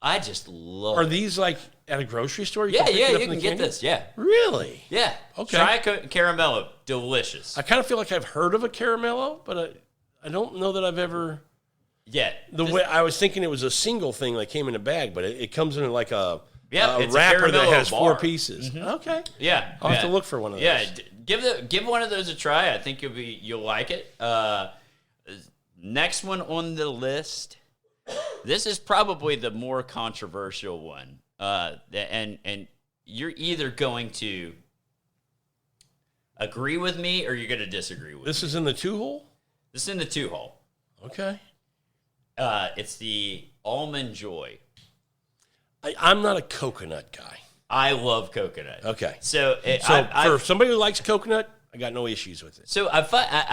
I just love Are it. these like at a grocery store? Yeah, pick it up you in can the get candy? this. Yeah. Really? Yeah. Okay. Try a caramello. Delicious. I kind of feel like I've heard of a caramello, but I don't know that I've ever. Yeah. The way I was thinking it was a single thing that came in a bag, but it comes in like a it's a wrapper that caramello has 4 bar. pieces. Mm-hmm. Okay. Yeah. I'll have to look for one of those. Yeah. Give one of those a try. I think you'll like it. Next one on the list. This is probably the more controversial one. And you're either going to agree with me or you're going to disagree with me. This is in the 2 hole? This is in the 2 hole. Okay. It's the Almond Joy. I'm not a coconut guy. I love coconut. Okay. So for somebody who likes coconut, I got no issues with it. So I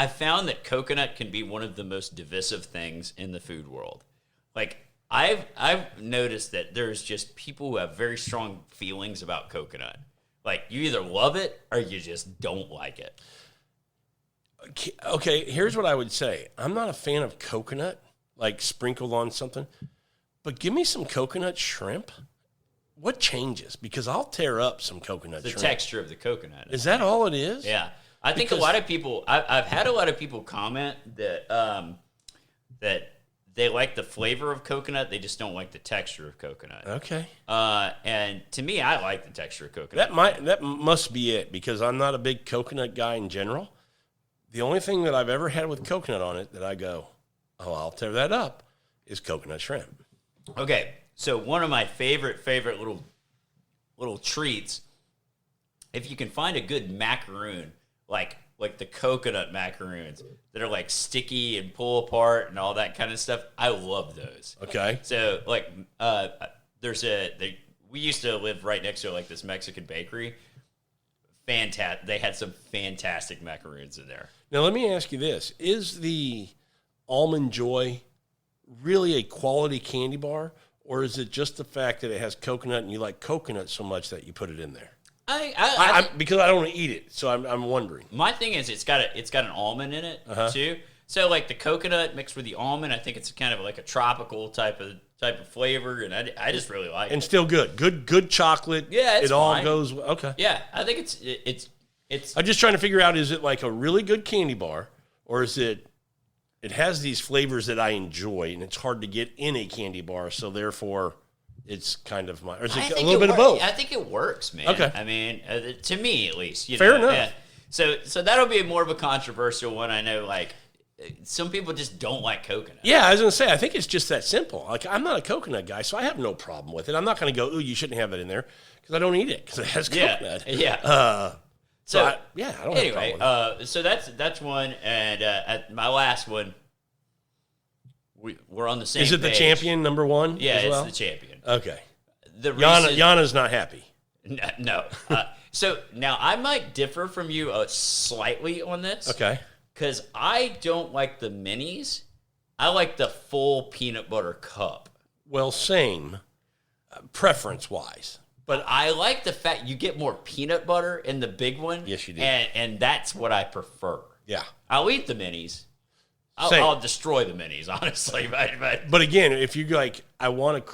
found that coconut can be one of the most divisive things in the food world. Like, I've noticed that there's just people who have very strong feelings about coconut. Like, you either love it or you just don't like it. Okay, here's what I would say. I'm not a fan of coconut, like sprinkled on something, but give me some coconut shrimp. What changes? Because I'll tear up some coconut The shrimp. texture of the coconut. Is that all it is? Yeah. I think a lot of people, I've had a lot of people comment that that they like the flavor of coconut, they just don't like the texture of coconut. Okay. And to me, I like the texture of coconut. That must be it, because I'm not a big coconut guy in general. The only thing that I've ever had with coconut on it that I go, oh, I'll tear that up, is coconut shrimp. Okay, so one of my favorite little treats, if you can find a good macaroon, like the coconut macaroons that are like sticky and pull apart and all that kind of stuff, I love those. Okay. So like, we used to live right next to like this Mexican bakery. Fantastic. They had some fantastic macaroons in there. Now, let me ask you this. Is the Almond Joy really a quality candy bar, or is it just the fact that it has coconut and you like coconut so much that you put it in there? Because I don't want to eat it, so I'm wondering. My thing is it's got an almond in it too. So like the coconut mixed with the almond, I think it's kind of like a tropical type of flavor, and I just really like it. And still good chocolate. Yeah, it's it all fine. goes okay. Yeah, I think it's. I'm just trying to figure out, is it like a really good candy bar, or is it has these flavors that I enjoy and it's hard to get in a candy bar, so therefore it's kind of or is it a little bit of both? I think it works, man. Okay. I mean, to me at least. Fair enough. So that'll be more of a controversial one. I know, like, some people just don't like coconut. Yeah, I was going to say, I think it's just that simple. Like, I'm not a coconut guy, so I have no problem with it. I'm not going to go, ooh, you shouldn't have it in there, because I don't eat it, because it has coconut. Yeah. I don't anyway, have a problem with it. so that's one. And at my last one, we're on the same Is it the page. champion, number one? Yeah, as well? it's the champion. Okay. The Reese's, Yana's not happy. No. So now I might differ from you slightly on this. Okay. Because I don't like the minis. I like the full peanut butter cup. Well, same, preference-wise. But I like the fact you get more peanut butter in the big one. Yes, you do. And that's what I prefer. Yeah. I'll eat the minis. Same. I'll destroy the minis, honestly. But again, if you like, I want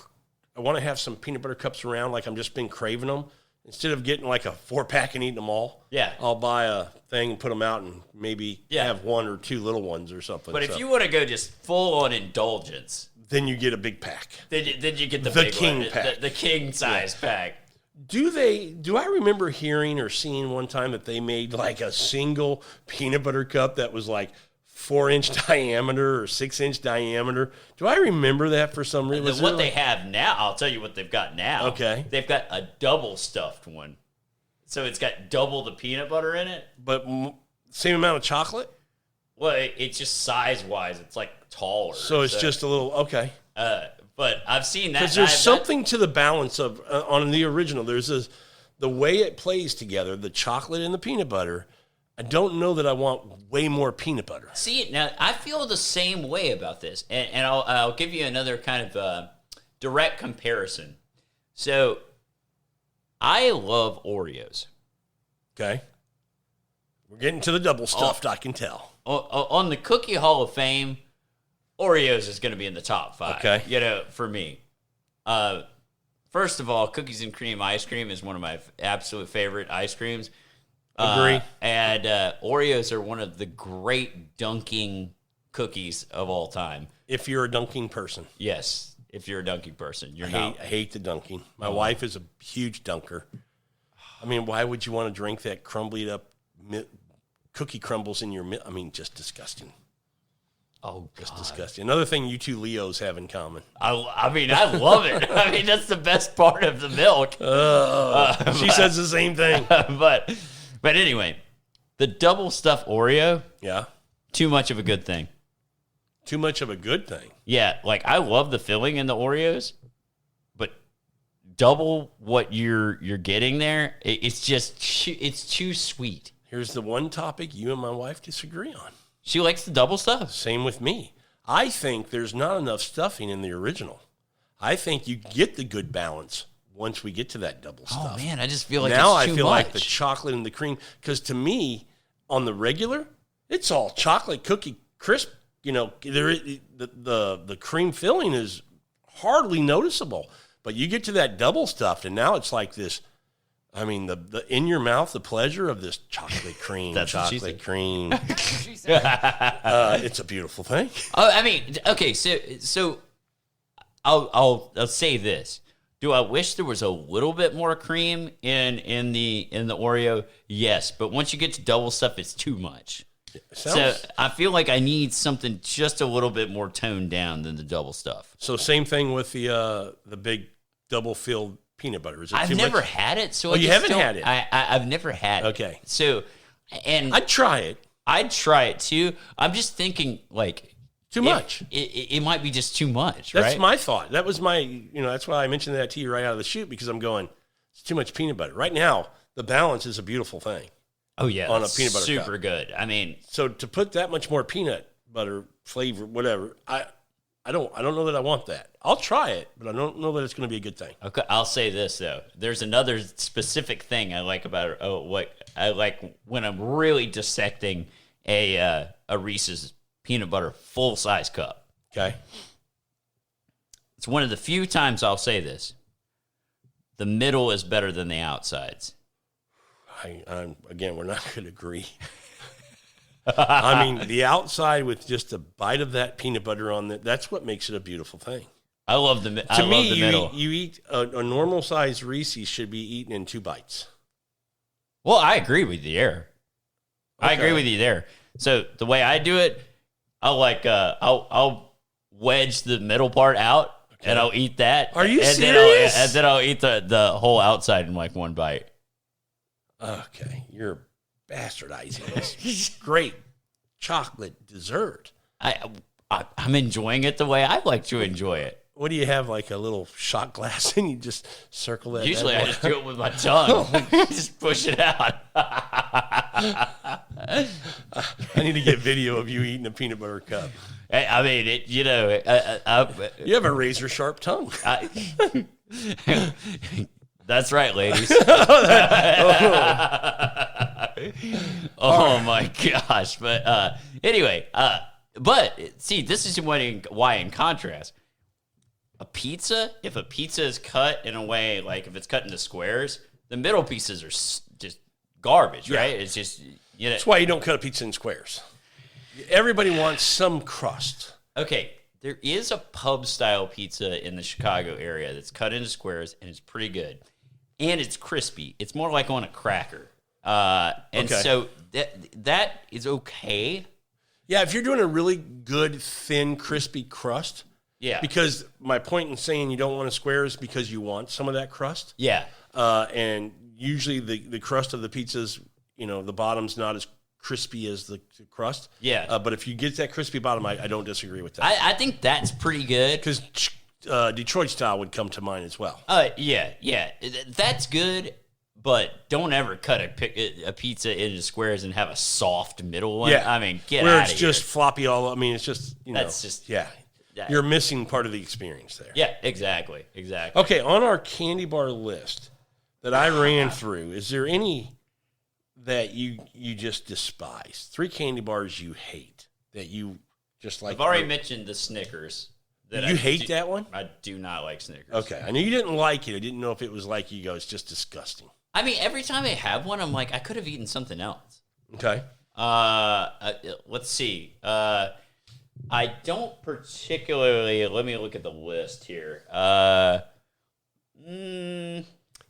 to have some peanut butter cups around, like I'm just been craving them. Instead of getting like a 4-pack and eating them all, yeah, I'll buy a thing and put them out and maybe have 1 or 2 little ones or something. But if you want to go just full on indulgence, then you get a big pack. Then you get the The big king one, pack. the king size pack. Do I remember hearing or seeing one time that they made like a single peanut butter cup that was like 4-inch diameter or 6-inch diameter? Do I remember that for some reason? What they have now, I'll tell you what they've got now. Okay. They've got a double stuffed one. So it's got double the peanut butter in it. But same amount of chocolate? Well, it's just size-wise, it's like taller. So it's just a little, okay. But I've seen that. Because there's something to the balance of, on the original, there's the way it plays together, the chocolate and the peanut butter. I don't know that I want way more peanut butter. See, now I feel the same way about this, and I'll give you another kind of direct comparison. So, I love Oreos. Okay. We're getting to the double stuffed, I can tell. On the Cookie Hall of Fame, Oreos is going to be in the top 5. Okay. For me. First of all, cookies and cream ice cream is one of my absolute favorite ice creams. Agree. And Oreos are one of the great dunking cookies of all time. If you're a dunking person. Yes, if you're a dunking person. I hate the dunking. My wife is a huge dunker. I mean, why would you want to drink that crumbly up cookie crumbles in your I mean, just disgusting. Oh, just God. disgusting. Another thing you two Leos have in common. I mean, I love it. I mean, that's the best part of the milk. She says the same thing. But anyway, the double stuffed Oreo, Yeah. too much of a good thing. Too much of a good thing. Yeah, like I love the filling in the Oreos, but double what you're getting there, it's too sweet. Here's the one topic you and my wife disagree on. She likes the double stuff. Same with me. I think there's not enough stuffing in the original. I think you get the good balance once we get to that double stuff. Oh man, I just feel like now it's too I feel much. like the chocolate and the cream, because to me, on the regular, it's all chocolate cookie crisp. You know, the cream filling is hardly noticeable. But you get to that double stuffed, and now it's like this. I mean, the in your mouth, the pleasure of this chocolate cream, That's what she chocolate said. cream. It's a beautiful thing. Oh, I mean, okay, so I'll say this. Do I wish there was a little bit more cream in the Oreo? Yes, but once you get to double stuff, it's too much. So I feel like I need something just a little bit more toned down than the double stuff. So same thing with the big double filled peanut butter. Is it I've too never much? had it, so Oh, you haven't had it? I've never had it. Okay. So, and I'd try it. I'd try it too. I'm just thinking like Too much. It might be just too much. That's right? my thought. That was my, that's why I mentioned that to you right out of the chute, because I'm going, it's too much peanut butter. Right now, the balance is a beautiful thing. Oh yeah, on a peanut butter super cup. good. I mean, So to put that much more peanut butter flavor, whatever, I don't know that I want that. I'll try it, but I don't know that it's going to be a good thing. okay. I'll say this though. There's another specific thing I like about what I like when I'm really dissecting a Reese's peanut butter full size cup. Okay. It's one of the few times I'll say this. The middle is better than the outsides. Again, we're not going to agree. I mean, the outside with just a bite of that peanut butter on it, that's what makes it a beautiful thing. I love the To me, middle. you eat a normal size Reese's should be eaten in 2 bites. Well, I agree with you there. I agree with you there. So the way I do it, I'll wedge the middle part out, and I'll eat that. Are you and serious? Then I'll eat the whole outside in like one bite. Okay, you're bastardizing this great chocolate dessert. I'm enjoying it the way I like to enjoy it. What do you have, like a little shot glass, and you just circle that? Usually I just do it with my tongue. Just push it out. I need to get video of you eating a peanut butter cup. I mean, you You have a razor sharp tongue. That's right, ladies. Oh my gosh. But anyway, but see, this is why in contrast, if a pizza is cut in a way, like if it's cut into squares, the middle pieces are just garbage, right? It's just, That's why you don't cut a pizza in squares. Everybody wants some crust. Okay, there is a pub-style pizza in the Chicago area that's cut into squares, and it's pretty good. And it's crispy. It's more like on a cracker. So that is okay. Yeah, if you're doing a really good, thin, crispy crust. Yeah. Because my point in saying you don't want a square is because you want some of that crust. Yeah. And usually the crust of the pizzas, the bottom's not as crispy as the crust. Yeah. But if you get that crispy bottom, I don't disagree with that. I think that's pretty good. Because Detroit style would come to mind as well. Yeah. That's good, but don't ever cut a pizza into squares and have a soft middle one. Yeah. I mean, get where out it's of just here. floppy all. I mean, it's just That's just You're missing part of the experience there. Yeah, exactly. Okay, on our candy bar list that I ran through, is there any that you just despise? 3 candy bars you hate that you just like. I've already mentioned the Snickers. You hate that one? I do not like Snickers. Okay, I knew you didn't like it. I didn't know if it was like you go, it's just disgusting. I mean, every time I have one, I'm like, I could have eaten something else. Okay. Let's see. I don't particularly. Let me look at the list here.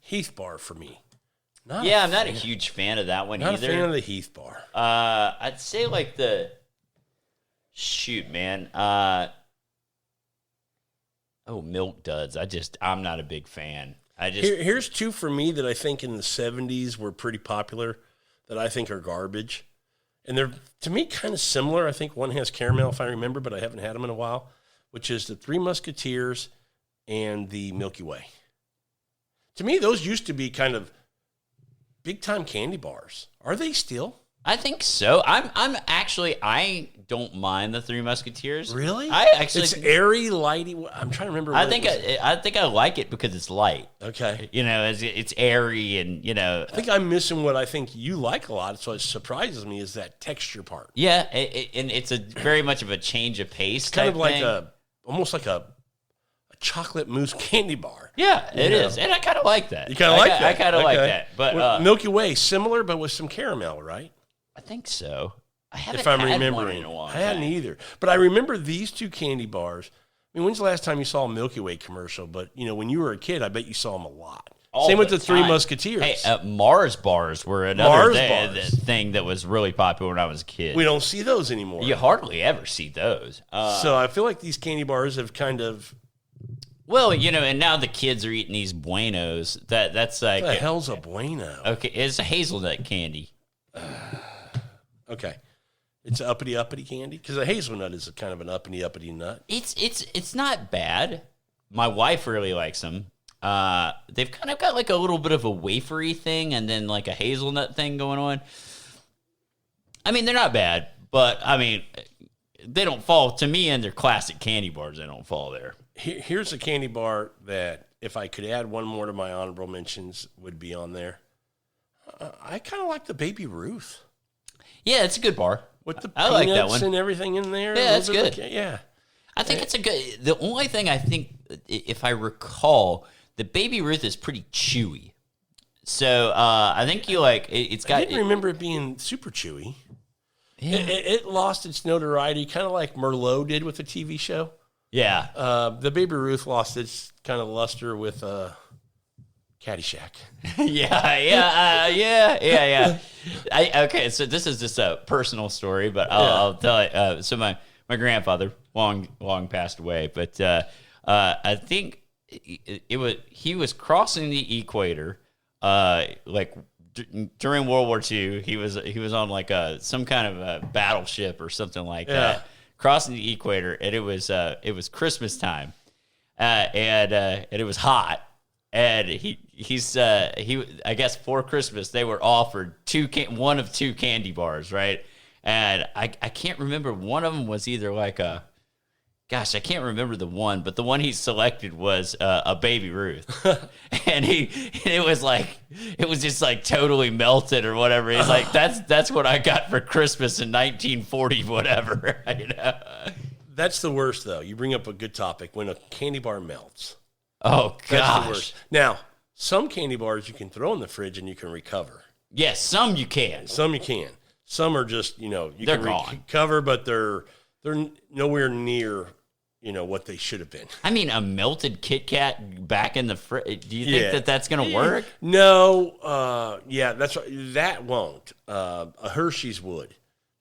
Heath bar for me. I'm not a huge fan of that one either. Not a fan of the Heath bar. I'd say like man. Milk Duds. I'm not a big fan. Here's 2 for me that I think in the 70s were pretty popular that I think are garbage. And they're, to me, kind of similar. I think one has caramel, if I remember, but I haven't had them in a while, which is the 3 Musketeers and the Milky Way. To me, those used to be kind of big-time candy bars. Are they still? I think so. I don't mind the 3 Musketeers. Really? It's airy, lighty. I'm trying to remember. I think I like it because it's light. Okay. It's airy and I think I'm missing what I think you like a lot. So it surprises me is that texture part. Yeah, and it's a very much of a change of pace. It's kind of like thing. almost like a chocolate mousse candy bar. Yeah, it is, and I kind of like that. You kind of like that. I kind of like that. But Milky Way, similar, but with some caramel, right? I think so. I haven't if I'm had remembering. one in a while. I hadn't either. But I remember these 2 candy bars. I mean, when's the last time you saw a Milky Way commercial? But, when you were a kid, I bet you saw them a lot. Same with the 3 Musketeers. Hey, Mars bars were another thing that was really popular when I was a kid. We don't see those anymore. You hardly ever see those. So I feel like these candy bars have kind of... Well, and now the kids are eating these Buenos. That's like... What the hell's a Bueno? Okay, it's a hazelnut candy. Okay. It's an uppity candy? Because a hazelnut is kind of an uppity nut. It's not bad. My wife really likes them. They've kind of got like a little bit of a wafery thing and then like a hazelnut thing going on. I mean, they're not bad, but I mean, they don't fall to me in their classic candy bars. They don't fall there. Here's a candy bar that if I could add one more to my honorable mentions would be on there. I kind of like the Baby Ruth. Yeah, it's a good bar. With the I like that peanuts one. And everything in there. Yeah, that's good. Yeah. I think it's a good... The only thing I think, if I recall, the Baby Ruth is pretty chewy. So I think you like... It's got... I didn't remember it being super chewy. Yeah. It lost its notoriety, kind of like Merlot did with the TV show. Yeah. The Baby Ruth lost its kind of luster with Caddyshack. Yeah. Okay, so this is just a personal story, but I'll tell it. So my grandfather long passed away, but I think he was crossing the equator, during World War II. He was on like some kind of a battleship or something like that, crossing the equator, and it was Christmas time, and it was hot. And he I guess for Christmas they were offered one of two candy bars, right? And I can't remember, one of them was either like I can't remember the one, but the one he selected was a Baby Ruth, and it was just like totally melted or whatever. He's like, that's what I got for Christmas in 1940, whatever. That's the worst, though. You bring up a good topic, when a candy bar melts. Oh, gosh. That's the worst. Now, some candy bars you can throw in the fridge and you can recover. Yes, some you can. Some you can. Some are just, they're can gone. recover, but they're nowhere near, what they should have been. I mean, a melted Kit Kat back in the fridge. Do you think that's going to work? No. That's right. That won't. A Hershey's would.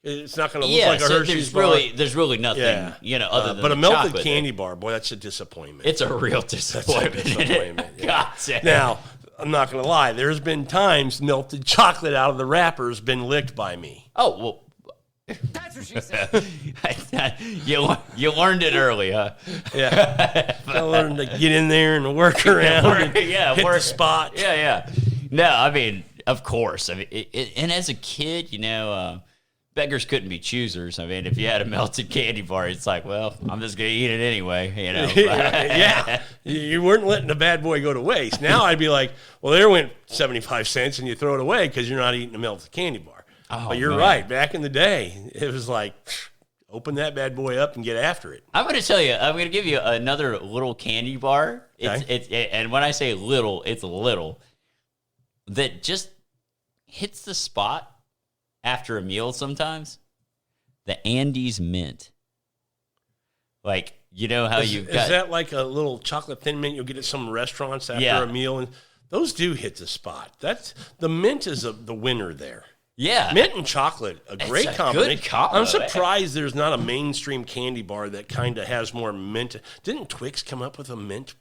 It's not going to look like a Hershey's bar. There's really nothing, other than but a melted chocolate candy bar, boy, that's a disappointment. It's a real disappointment. That's a disappointment. God damn. Now, I'm not going to lie. There's been times melted chocolate out of the wrapper's been licked by me. Oh, well. That's what she said. You learned it early, huh? Yeah. I learned to get in there and work around hit the spot. Yeah. No, I mean, of course. I mean, and as a kid, beggars couldn't be choosers. I mean, if you had a melted candy bar, it's like, well, I'm just going to eat it anyway, Yeah. You weren't letting the bad boy go to waste. Now I'd be like, well, there went 75 cents, and you throw it away because you're not eating a melted candy bar. Oh, but you're right. Back in the day, it was like, open that bad boy up and get after it. I'm going to tell you, I'm going to give you another little candy bar. Okay. And when I say little, it's little. That just hits the spot after a meal sometimes. The Andes Mint. Like, how you've got... Is that like a little chocolate thin mint you'll get at some restaurants after a meal? And those do hit the spot. The mint is the winner there. Yeah. Mint and chocolate, a great combination. Good combo. I'm surprised there's not a mainstream candy bar that kind of has more mint. Didn't Twix come up with a mint?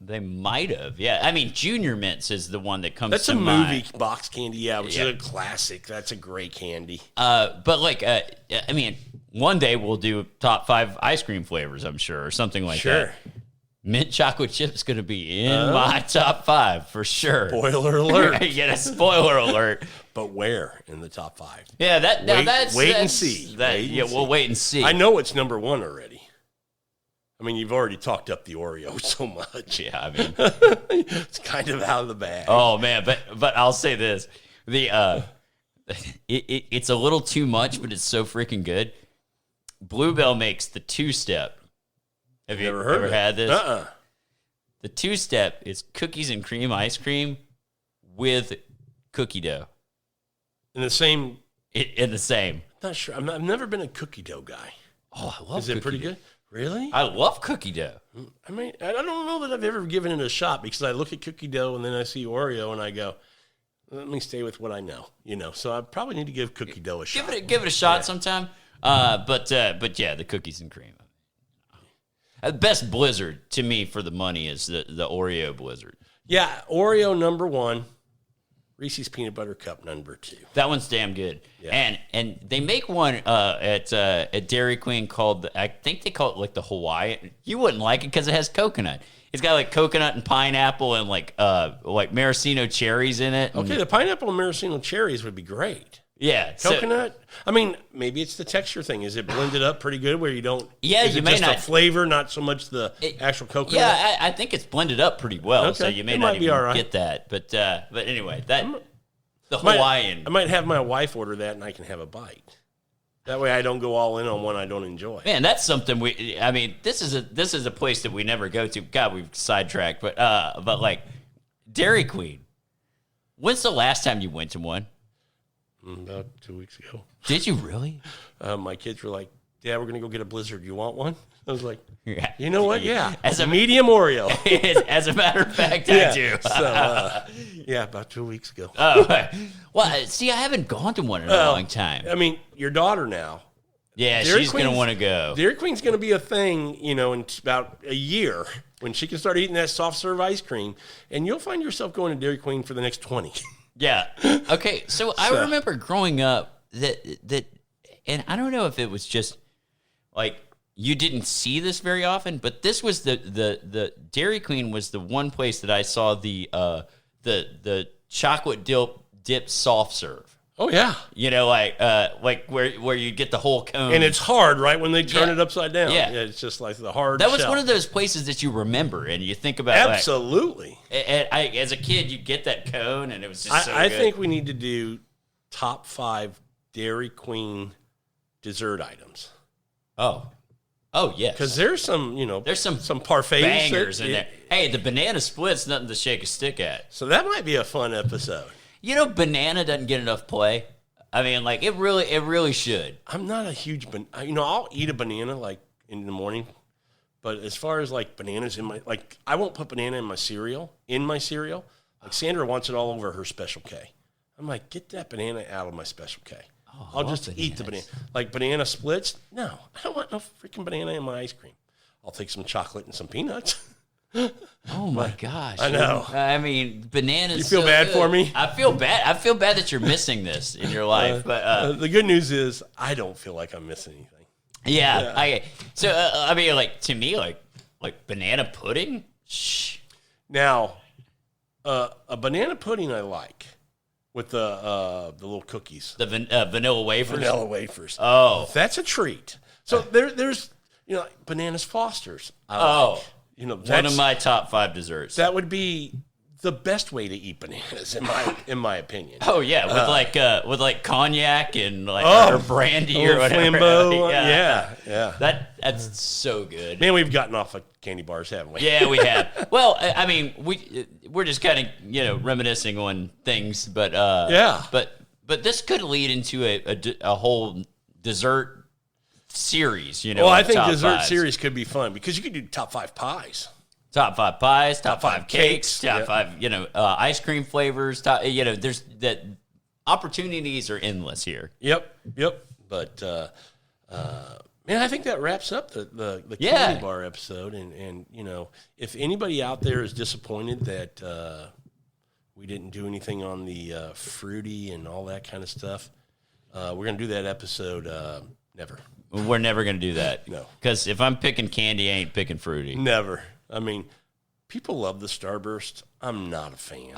They might have, yeah. I mean, Junior Mints is the one that comes to mind. That's a movie box candy, which is a classic. That's a great candy. But I mean, one day we'll do top 5 ice cream flavors, I'm sure, or something like that. Sure. Mint chocolate chip is going to be in my top 5 for sure. Spoiler alert. A spoiler alert. But where in the top 5? Yeah, that's wait and see. We'll wait and see. I know it's number 1 already. I mean, you've already talked up the Oreo so much. Yeah, I mean, it's kind of out of the bag. Oh man, but I'll say this: it's a little too much, but it's so freaking good. Bluebell makes the 2-step. Have you ever had this? The 2-step is cookies and cream ice cream with cookie dough. In the same. In the same. Not sure. I've never been a cookie dough guy. Oh, I love. Is it pretty good? Really? I love cookie dough. I mean, I don't know that I've ever given it a shot because I look at cookie dough and then I see Oreo and I go, let me stay with what I know. So I probably need to give cookie dough a shot. Give it a shot sometime. But yeah, the cookies and cream. The best Blizzard to me for the money is the Oreo Blizzard. Yeah, Oreo number 1. Reese's Peanut Butter Cup number 2. That one's damn good. Yeah. And they make one at Dairy Queen called, I think they call it like the Hawaiian. You wouldn't like it because it has coconut. It's got like coconut and pineapple and like maraschino cherries in it. Okay, the pineapple and maraschino cherries would be great. Yeah. Coconut? I mean, maybe it's the texture thing. Is it blended up pretty good where you don't... Yeah, is you it may just not... a flavor, not so much the actual coconut? Yeah, I think it's blended up pretty well, okay. so you may it not might be even all right. get that. But anyway, the Hawaiian... I might have my wife order that and I can have a bite. That way I don't go all in on one I don't enjoy. Man, that's something this is a place that we never go to. God, we've sidetracked. But like, Dairy Queen. When's the last time you went to one? About 2 weeks ago. Did you really? My kids were like, Dad, we're going to go get a Blizzard. You want one? I was like, Yeah. you know what? Yeah. As a medium Oreo. As a matter of fact, I do. So, yeah, about 2 weeks ago. Oh, well, see, I haven't gone to one in a long time. I mean, your daughter now. Yeah, Dairy she's going to Queen's- want to go. Dairy Queen's going to be a thing, in about a year when she can start eating that soft serve ice cream, and you'll find yourself going to Dairy Queen for the next 20. Yeah. Okay, so I remember growing up that, and I don't know if it was just like you didn't see this very often, but this was the Dairy Queen was the one place that I saw the chocolate dip soft serve. Oh, yeah. Like where you get the whole cone. And it's hard, right, when they turn Yeah. it upside down. Yeah. It's just like the hard that was shell. one of those places that you remember and you think about. Absolutely. Like, as a kid, you get that cone and it was just so I good. think we need to do top 5 Dairy Queen dessert items. Oh, yes. Because there's some, There's some parfaits. bangers in there. Hey, the banana split's nothing to shake a stick at. So that might be a fun episode. Banana doesn't get enough play. I mean, like it really should. I'm not a huge, I'll eat a banana like in the morning, but as far as like bananas I won't put banana in my cereal. Like Sandra wants it all over her Special K. I'm like, get that banana out of my Special K. I'll just eat the banana. Like banana splits? No, I don't want no freaking banana in my ice cream. I'll take some chocolate and some peanuts. Oh my gosh! I know. I mean, bananas. You feel so bad good. for me? I feel bad. I feel bad that you're missing this in your life. But The good news is I don't feel like I'm missing anything. yeah. I mean, like to me, like banana pudding. Shh. Now, a banana pudding I like with the little cookies, The vanilla wafers. vanilla wafers. Oh. That's a treat. So there's like Bananas Fosters. I Oh. like. One That's- of my top 5 desserts. that would be the best way to eat bananas in my opinion. Oh yeah, with like cognac and like Oh, or brandy A or little whatever. flambeau. yeah. Yeah. That's so good. Man, we've gotten off of candy bars, haven't we? Yeah, we have. Well, I mean, we're just kind of reminiscing on things, but Yeah. But this could lead into a whole dessert series. Well, I think top dessert fives. series could be fun because you could do top 5 pies. Top 5 pies, top 5 cakes, cakes, top 5 ice cream flavors. There's that opportunities are endless here. Yep. But man, I think that wraps up the Yeah. candy bar episode. And if anybody out there is disappointed that we didn't do anything on the fruity and all that kind of stuff, we're gonna do that episode never. We're never going to do that. No. Because if I'm picking candy, I ain't picking fruity. Never. I mean, people love the Starburst. I'm not a fan.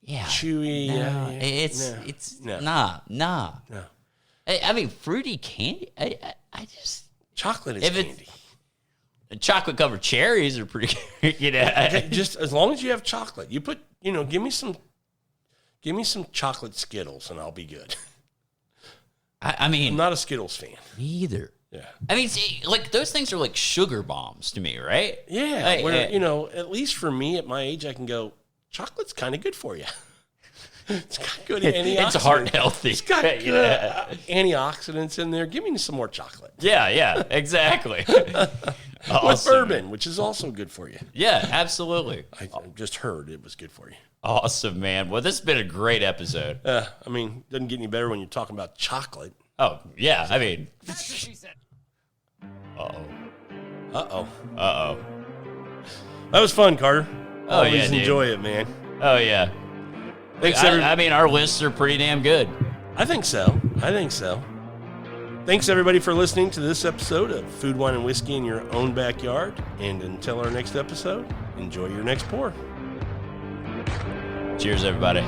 Yeah. Chewy. No, yeah. it's No. nah. No. I mean, fruity candy. I just Chocolate is If it's- candy. chocolate covered cherries are pretty. Okay, just as long as you have chocolate, you put. Give me some chocolate Skittles, and I'll be good. I I'm mean, not a Skittles fan. me either. Yeah. I mean, see, like those things are like sugar bombs to me, right? Yeah, Like, where at least for me at my age, I can go. Chocolate's kind of good for you. It's got good antioxidants. It's heart healthy. It's got good antioxidants in there. Give me some more chocolate Yeah, exactly. with Awesome. bourbon, which is also good for you. Yeah, absolutely. I just heard it was good for you. Awesome, man. Well, this has been a great episode. I mean, doesn't get any better when you're talking about chocolate. Oh, yeah. I mean, That's what she said. Uh-oh. uh-oh. That was fun, Carter. Oh, Always yeah, dude. enjoy it, man. Oh, yeah. Thanks, everybody. I mean, our lists are pretty damn good. I think so. Thanks, everybody, for listening to this episode of Food, Wine, and Whiskey in Your Own Backyard. And until our next episode, enjoy your next pour. Cheers, everybody.